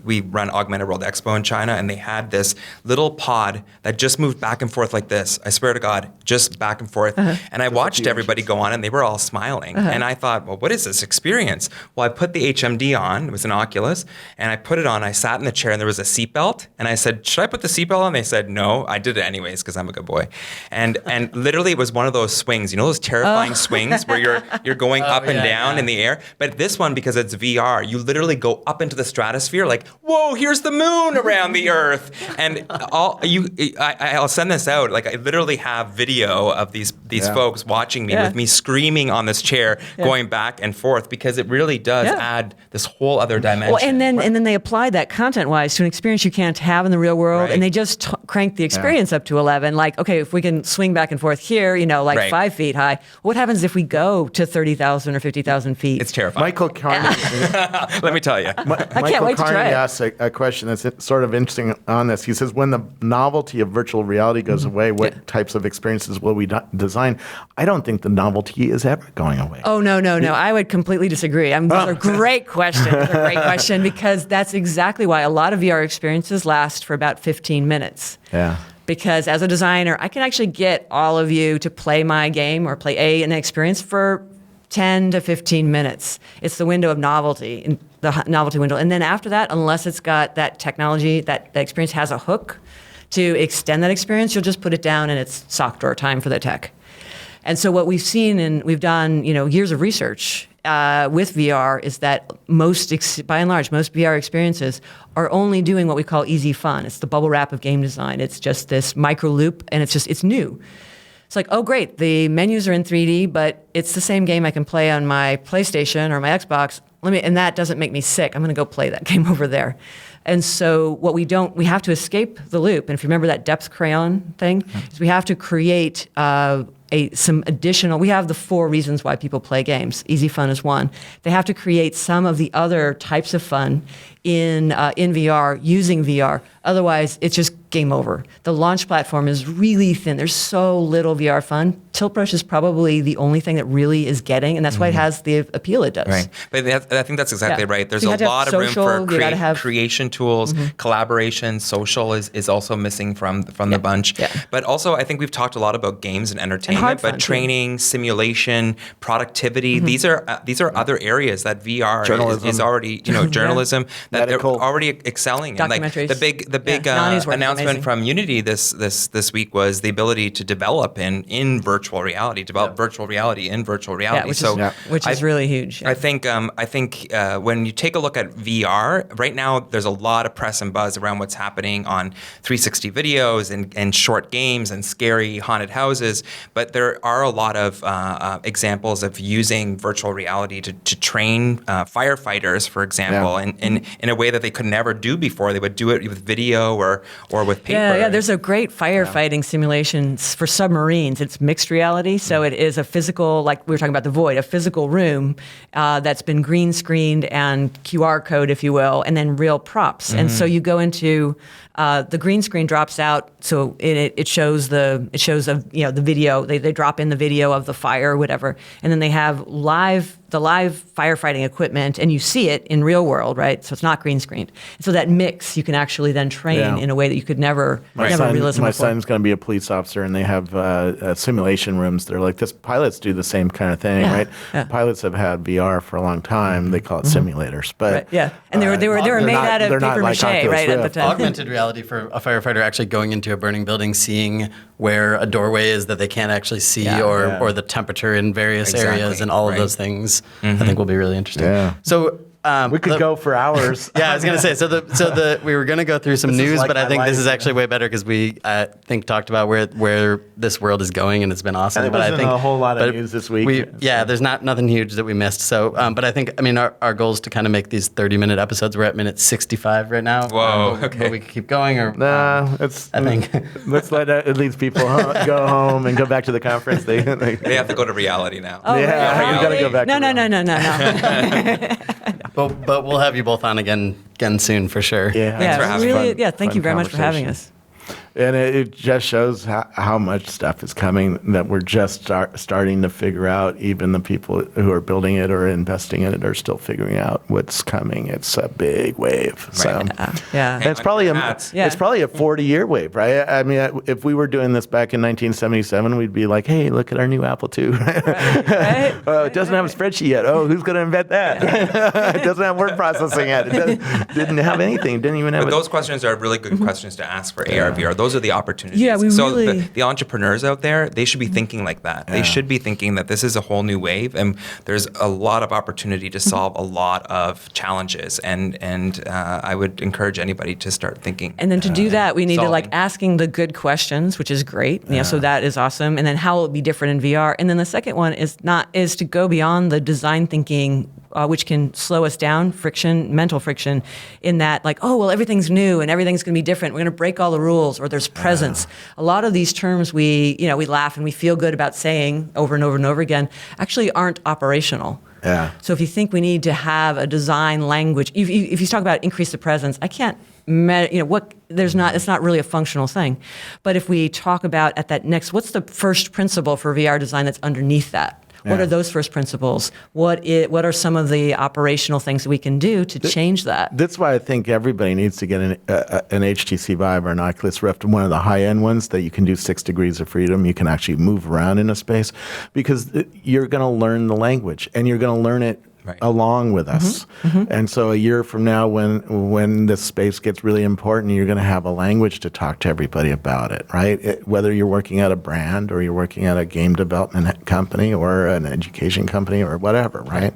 we run Augmented World Expo in China, and they had this little pod that just moved back and forth like this. I swear to God, just back and forth. And I watched everybody go on, and they were all smiling. And I thought, well, what is this experience? Well, I put the HMD on. It was an Oculus. And I put it on. I sat in the chair, and there was a seatbelt. And I said, should I put the seatbelt on? They said, no. I did it anyways because I'm a good boy. And literally, it was one of those swings. Those terrifying swings where you're going up and down in the air. But this one, because it's VR, you literally go up into the stratosphere like, whoa, here's the moon around the Earth. And I'll send this out. Like, I literally have video of these folks watching me with me screaming on this chair, going back and forth, because it really does add this whole other dimension. Well, and then they applied that content-wise to an experience you can't have in the real world, Right. and they just cranked the experience up to 11. Like, okay, if we can swing back and forth here, Right. 5 feet high, what happens if we go to 30,000 or 50,000 feet? It's terrifying. Michael Carney. Let me tell you. can't wait to try it. asked a question that's sort of interesting on this. He says, when the novelty of virtual reality goes away, what types of experiences will we design? I don't think the novelty is ever going away. Oh, no. I would completely disagree. Those are great questions. Those are a great question, because that's exactly why a lot of VR experiences last for about 15 minutes. Yeah. Because as a designer, I can actually get all of you to play my game or play an experience for 10 to 15 minutes. It's the window of novelty, the novelty window. And then after that, unless it's got that technology, that experience has a hook to extend that experience, you'll just put it down and it's sock drawer time for the tech. And so what we've seen, and we've done years of research with VR, is that by and large, most VR experiences are only doing what we call easy fun. It's the bubble wrap of game design. It's just this micro loop, and it's new. It's like, oh, great, the menus are in 3D, but it's the same game I can play on my PlayStation or my Xbox. And that doesn't make me sick. I'm going to go play that game over there. And so we have to escape the loop. And if you remember that depth crayon thing, is we have to create some additional. We have the 4 reasons why people play games. Easy fun is one. They have to create some of the other types of fun in VR, using VR. Otherwise, it's just game over. The launch platform is really thin. There's so little VR fun. Tilt Brush is probably the only thing that really is getting, and that's why it has the appeal it does. Right. But I think that's exactly right. There's So you a have to have lot of room social, for you gotta have- creation tools, collaboration, social is also missing from the bunch. Yeah. But also, I think we've talked a lot about games and entertainment, hard but fun, too. training, simulation, productivity, these are other areas that VR Journalism. is already, journalism, that Medical. they're already excelling in. Like Documentaries. the big Nani's work is announcement amazing. from Unity this week was the ability to develop in virtual reality, virtual reality in virtual reality. Which is really huge. I think when you take a look at VR, right now there's a lot of press and buzz around what's happening on 360 videos and short games and scary haunted houses, but there are a lot of examples of using virtual reality to train firefighters, for example, in a way that they could never do before. They would do it with video or with paper. Yeah. There's a great firefighting simulation for submarines. It's mixed reality, so it is a physical, like we were talking about the Void, a physical room that's been green screened and QR code, if you will, and then real props. And so you go into the green screen drops out, so it shows the video. They drop in the video of the fire or whatever, and then they have live the live firefighting equipment and you see it in real world, right? So it's not green screened. So that mix you can actually then train in a way that you could never realize. My son's going to be a police officer, and they have simulation rooms. They're like this. Pilots do the same kind of thing, right? Yeah. Pilots have had VR for a long time. They call it simulators, but and they were made out of paper mache, right? At the time. Augmented reality for a firefighter actually going into a burning building, seeing where a doorway is that they can't actually see, or the temperature in various areas, and all of those things, I think will be really interesting. Yeah. So we could go for hours. Yeah, I was going to say, we were going to go through some news, but I think this is actually way better because we, I think, talked about where this world is going, and it's been awesome. And I think a whole lot of news this week. There's nothing huge that we missed. So, but I think, our goal is to kind of make these 30-minute episodes. We're at minute 65 right now. Whoa, okay. But we could keep going, or I think let's let at least people go home and go back to the conference. They have to go to reality now. Oh, you got to go back. No. But we'll have you both on again soon for sure. Yeah, Thanks for having me. Thank you very much for having us. And it just shows how much stuff is coming that we're just starting to figure out. Even the people who are building it or investing in it are still figuring out what's coming. It's a big wave. So it's probably a 40-year wave, right? I mean, if we were doing this back in 1977, we'd be like, hey, look at our new Apple II. Right? It doesn't have a spreadsheet yet. Oh, who's going to invent that? It doesn't have word processing yet. It didn't have anything. Didn't even have. But those questions are really good questions to ask for AR, VR. Those are the opportunities. Yeah, the entrepreneurs out there, they should be thinking like that. Yeah. They should be thinking that this is a whole new wave, and there's a lot of opportunity to solve a lot of challenges. And I would encourage anybody to start thinking. And then to do that, we need to asking the good questions, which is great. So that is awesome. And then how will it be different in VR? And then the second one is to go beyond the design thinking, which can slow us down, mental friction, in that everything's new and everything's going to be different. We're going to break all the rules, or there's presence. A lot of these terms we laugh and we feel good about saying over and over and over again actually aren't operational. Yeah. So if you think we need to have a design language, if you talk about increase the presence, I can't. It's not really a functional thing. But if we talk about at that next, what's the first principle for VR design that's underneath that? What are those first principles? What are some of the operational things that we can do to change that? That's why I think everybody needs to get an HTC Vive or an Oculus Rift, one of the high-end ones that you can do 6 degrees of freedom. You can actually move around in a space because you're going to learn the language, and you're going to learn it along with us. And so a year from now, when this space gets really important, you're going to have a language to talk to everybody about it, right? Whether you're working at a brand or you're working at a game development company or an education company or whatever, right?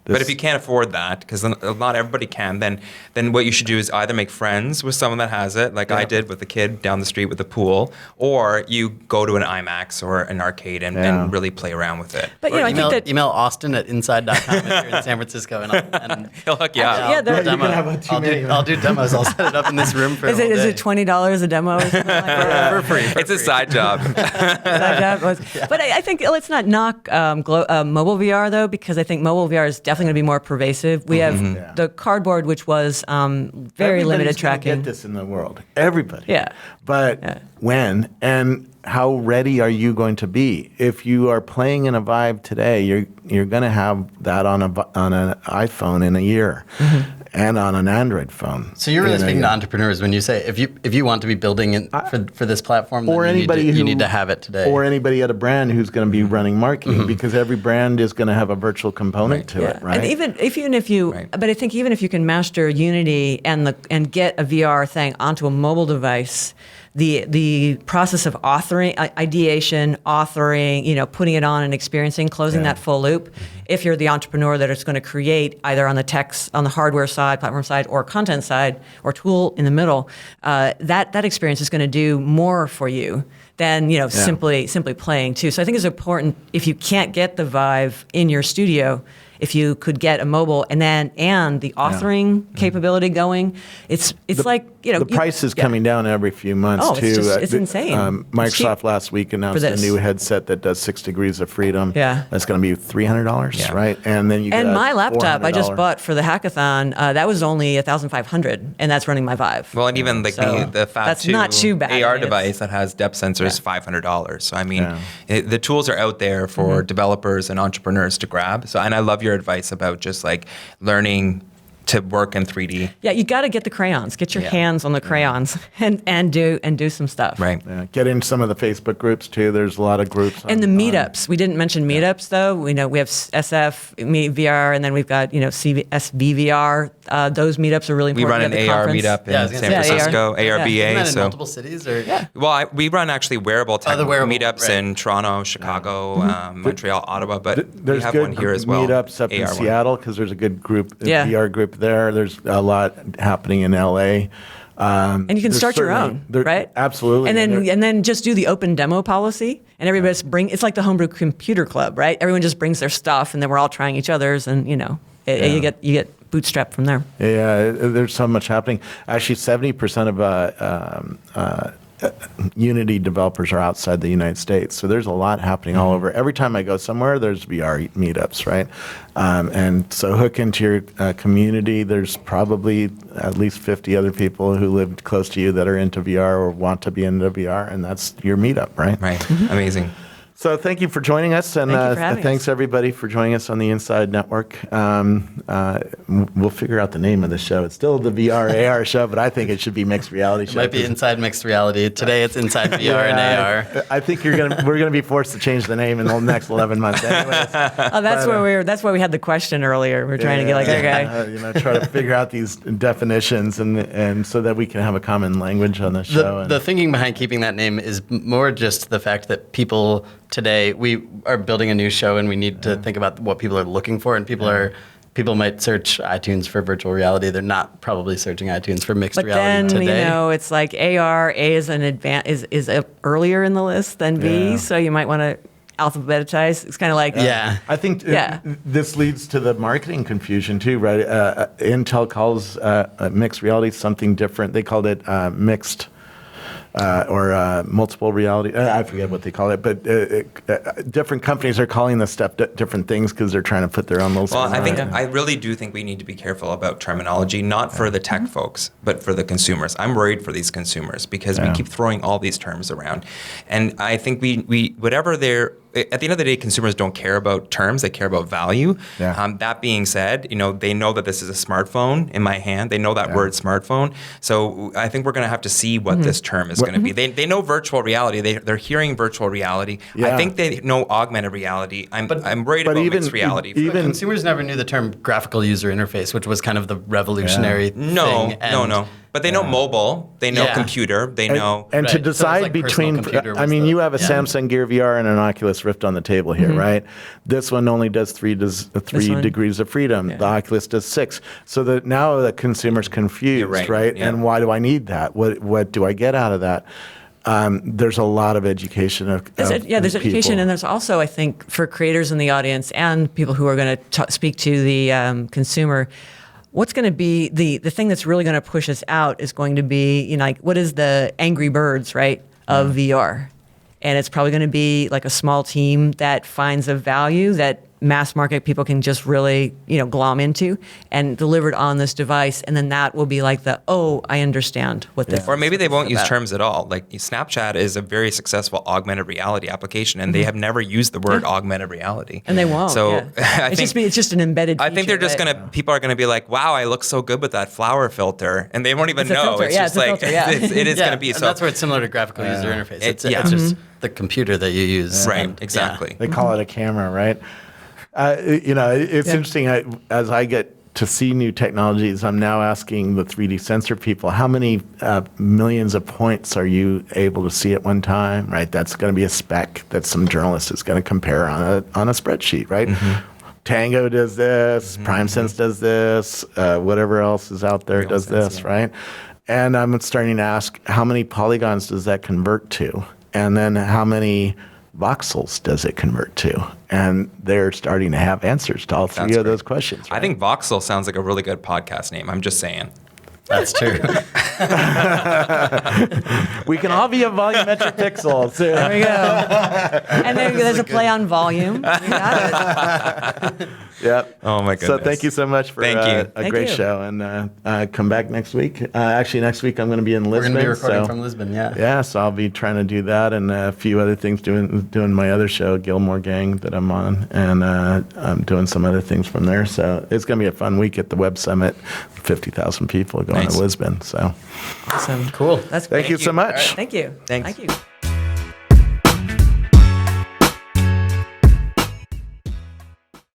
But if you can't afford that, because not everybody can, then what you should do is either make friends with someone that has it, like I did with the kid down the street with the pool, or you go to an IMAX or an arcade and really play around with it. But I think that email Austin at inside.com. Here in San Francisco, and he'll hook you up. I'll do demos. I'll set it up in this room for is it $20 a demo or something like that? For free. It's a side job. But I think let's not knock mobile VR though, because I think mobile VR is definitely going to be more pervasive. We have the cardboard, which was very limited tracking. Get this in the world, everybody. Yeah. But when and how ready are you going to be? If you are playing in a Vive today, you're going to have that on an iPhone in a year, and on an Android phone. So you're really speaking to entrepreneurs when you say if you want to be building for this platform, then you need to have it today. Or anybody at a brand who's going to be running marketing, because every brand is going to have a virtual component to it, right? And even if you, but I think even if you can master Unity and get a VR thing onto a mobile device, the process of authoring, ideation, authoring, putting it on and experiencing, closing that full loop. If you're the entrepreneur that is going to create either on the hardware side, platform side, or content side, or tool in the middle, that experience is going to do more for you than simply playing too. So I think it's important, if you can't get the Vive in your studio, if you could get a mobile and the authoring capability going, it's like, the price is coming down every few months Oh, too. it's insane. Microsoft last week announced a new headset that does 6 degrees of freedom. Yeah. That's going to be $300, right? And then you get my laptop I just $400. bought for the hackathon, that was only $1,500, and that's running my Vive. Well, and even like the Fab that's 2 not too bad. AR I mean, device that has depth sensors, $500. So I mean, the tools are out there for developers and entrepreneurs to grab. So, and I love your advice about just like learning to work in 3D. Yeah, you got to get the crayons. Get your hands on the crayons and do some stuff. Right. Yeah, get in some of the Facebook groups too. There's a lot of groups. And the meetups. We didn't mention meetups though. We know we have SF VR, and then we've got SVVR. Those meetups are really We important. run an at the AR conference. meetup in Yeah, I was gonna San say, Francisco, AR. ARBA. Isn't that in So, multiple cities? Or well, we run actually wearable tech wearable, meetups right. in Toronto, Chicago, Montreal, Ottawa, but we There's have good one here as well. meetups up in AR one. Seattle because there's a good group, Yeah. VR group there. There's a lot happening in LA. And you can start your own, right? Absolutely. And then just do the open demo policy, and everybody just it's like the homebrew computer club, right? Everyone just brings their stuff, and then we're all trying each other's, and you get bootstrapped from there. Yeah, there's so much happening. Actually, 70% of Unity developers are outside the United States, so there's a lot happening all over. Every time I go somewhere, there's VR meetups, right? And so hook into your community. There's probably at least 50 other people who live close to you that are into VR or want to be into VR, and that's your meetup, right? Right. Amazing. So thank you for joining us, and Thank you for having thanks us. everybody for joining us on the Inside Network. We'll figure out the name of the show. It's still the VR AR show, but I think it should be Mixed Reality Show. might be Inside Mixed Reality. Today it's Inside VR and AR. I think we're gonna be forced to change the name in the next 11 months. Anyways, Oh, that's why we had the question earlier. We're trying to get like, okay. try to figure out these definitions and so that we can have a common language on the show. The thinking behind keeping that name is more just the fact that people today, we are building a new show and we need to think about what people are looking for, and people might search iTunes for virtual reality. They're not probably searching iTunes for mixed But reality then today. it's like AR A is is earlier in the list than B, Yeah. so you might want to alphabetize. It's kind of like Yeah. I think Yeah. this leads to the marketing confusion too, right? Intel calls mixed reality something different. They called it mixed or multiple reality. I forget what they call it, but different companies are calling this stuff different things because they're trying to put their own little Well, spin I think on it. I really do think we need to be careful about terminology, not for the tech folks, but for the consumers. I'm worried for these consumers because we keep throwing all these terms around, and I think we whatever they're. At the end of the day, consumers don't care about terms; they care about value. Yeah. That being said, they know that this is a smartphone in my hand. They know that word smartphone. So I think we're going to have to see what this term is going to be. They know virtual reality. They're hearing virtual reality. Yeah. I think they know augmented reality. I'm worried but about even- mixed reality. even- But consumers never knew the term graphical user interface, which was kind of the revolutionary No, thing. no. But they know mobile, they know Yeah. computer, they know. And to Right. So it was decide like personal between, computer I was mean, the- you have a yeah. Samsung Gear VR and an Oculus Rift on the table here, right? This one only does three one? degrees of freedom. The Oculus does 6. So that now the consumer's confused, You're right, right? yeah. And why do I need that? What do I get out of that? There's a lot of education of There's people. education, and there's also, I think, for creators in the audience and people who are going to speak to the consumer, what's going to be the thing that's really going to push us out is going to be, like, what is the Angry Birds, right, of VR? And it's probably going to be like a small team that finds a value that mass market people can just really, glom into and delivered on this device. And then that will be like I understand what this Or maybe they won't use about. terms at all. Like Snapchat is a very successful augmented reality application, and they have never used the word augmented reality. And they won't. So yeah. it's just an embedded I think they're feature, just right? people are gonna be like, "Wow, I look so good with that flower filter," and they won't even It's a know. filter. It's Yeah, just it's a like filter, yeah. it is Yeah, gonna be. and So that's where it's similar to graphical user interface. It's yeah. just the computer that you use. right, And, exactly. They call it a camera, right? It's interesting. As I get to see new technologies, I'm now asking the 3D sensor people, how many millions of points are you able to see at one time, right? That's going to be a spec that some journalist is going to compare on a spreadsheet, right? Tango does this, PrimeSense does this, whatever else is out there does this, right? And I'm starting to ask, how many polygons does that convert to? And then how many voxels does it convert to? And they're starting to have answers to all three of those questions. Right? I think voxel sounds like a really good podcast name. I'm just saying. That's true. We can all be a volumetric pixel. So. There we go. And there's a play on volume. You got it. Yep. Oh my goodness. So thank you so much for a Thank great you. show, and come back next week. Actually, next week I'm going to be in We're Lisbon. going to be recording so, from Lisbon, yeah. Yeah, so I'll be trying to do that and a few other things, doing my other show, Gilmore Gang, that I'm on, and I'm doing some other things from there. So it's going to be a fun week at the Web Summit. 50,000 people going to Lisbon. So Awesome. Cool. That's great. thank you so much. Thank you. Thanks. Thank you.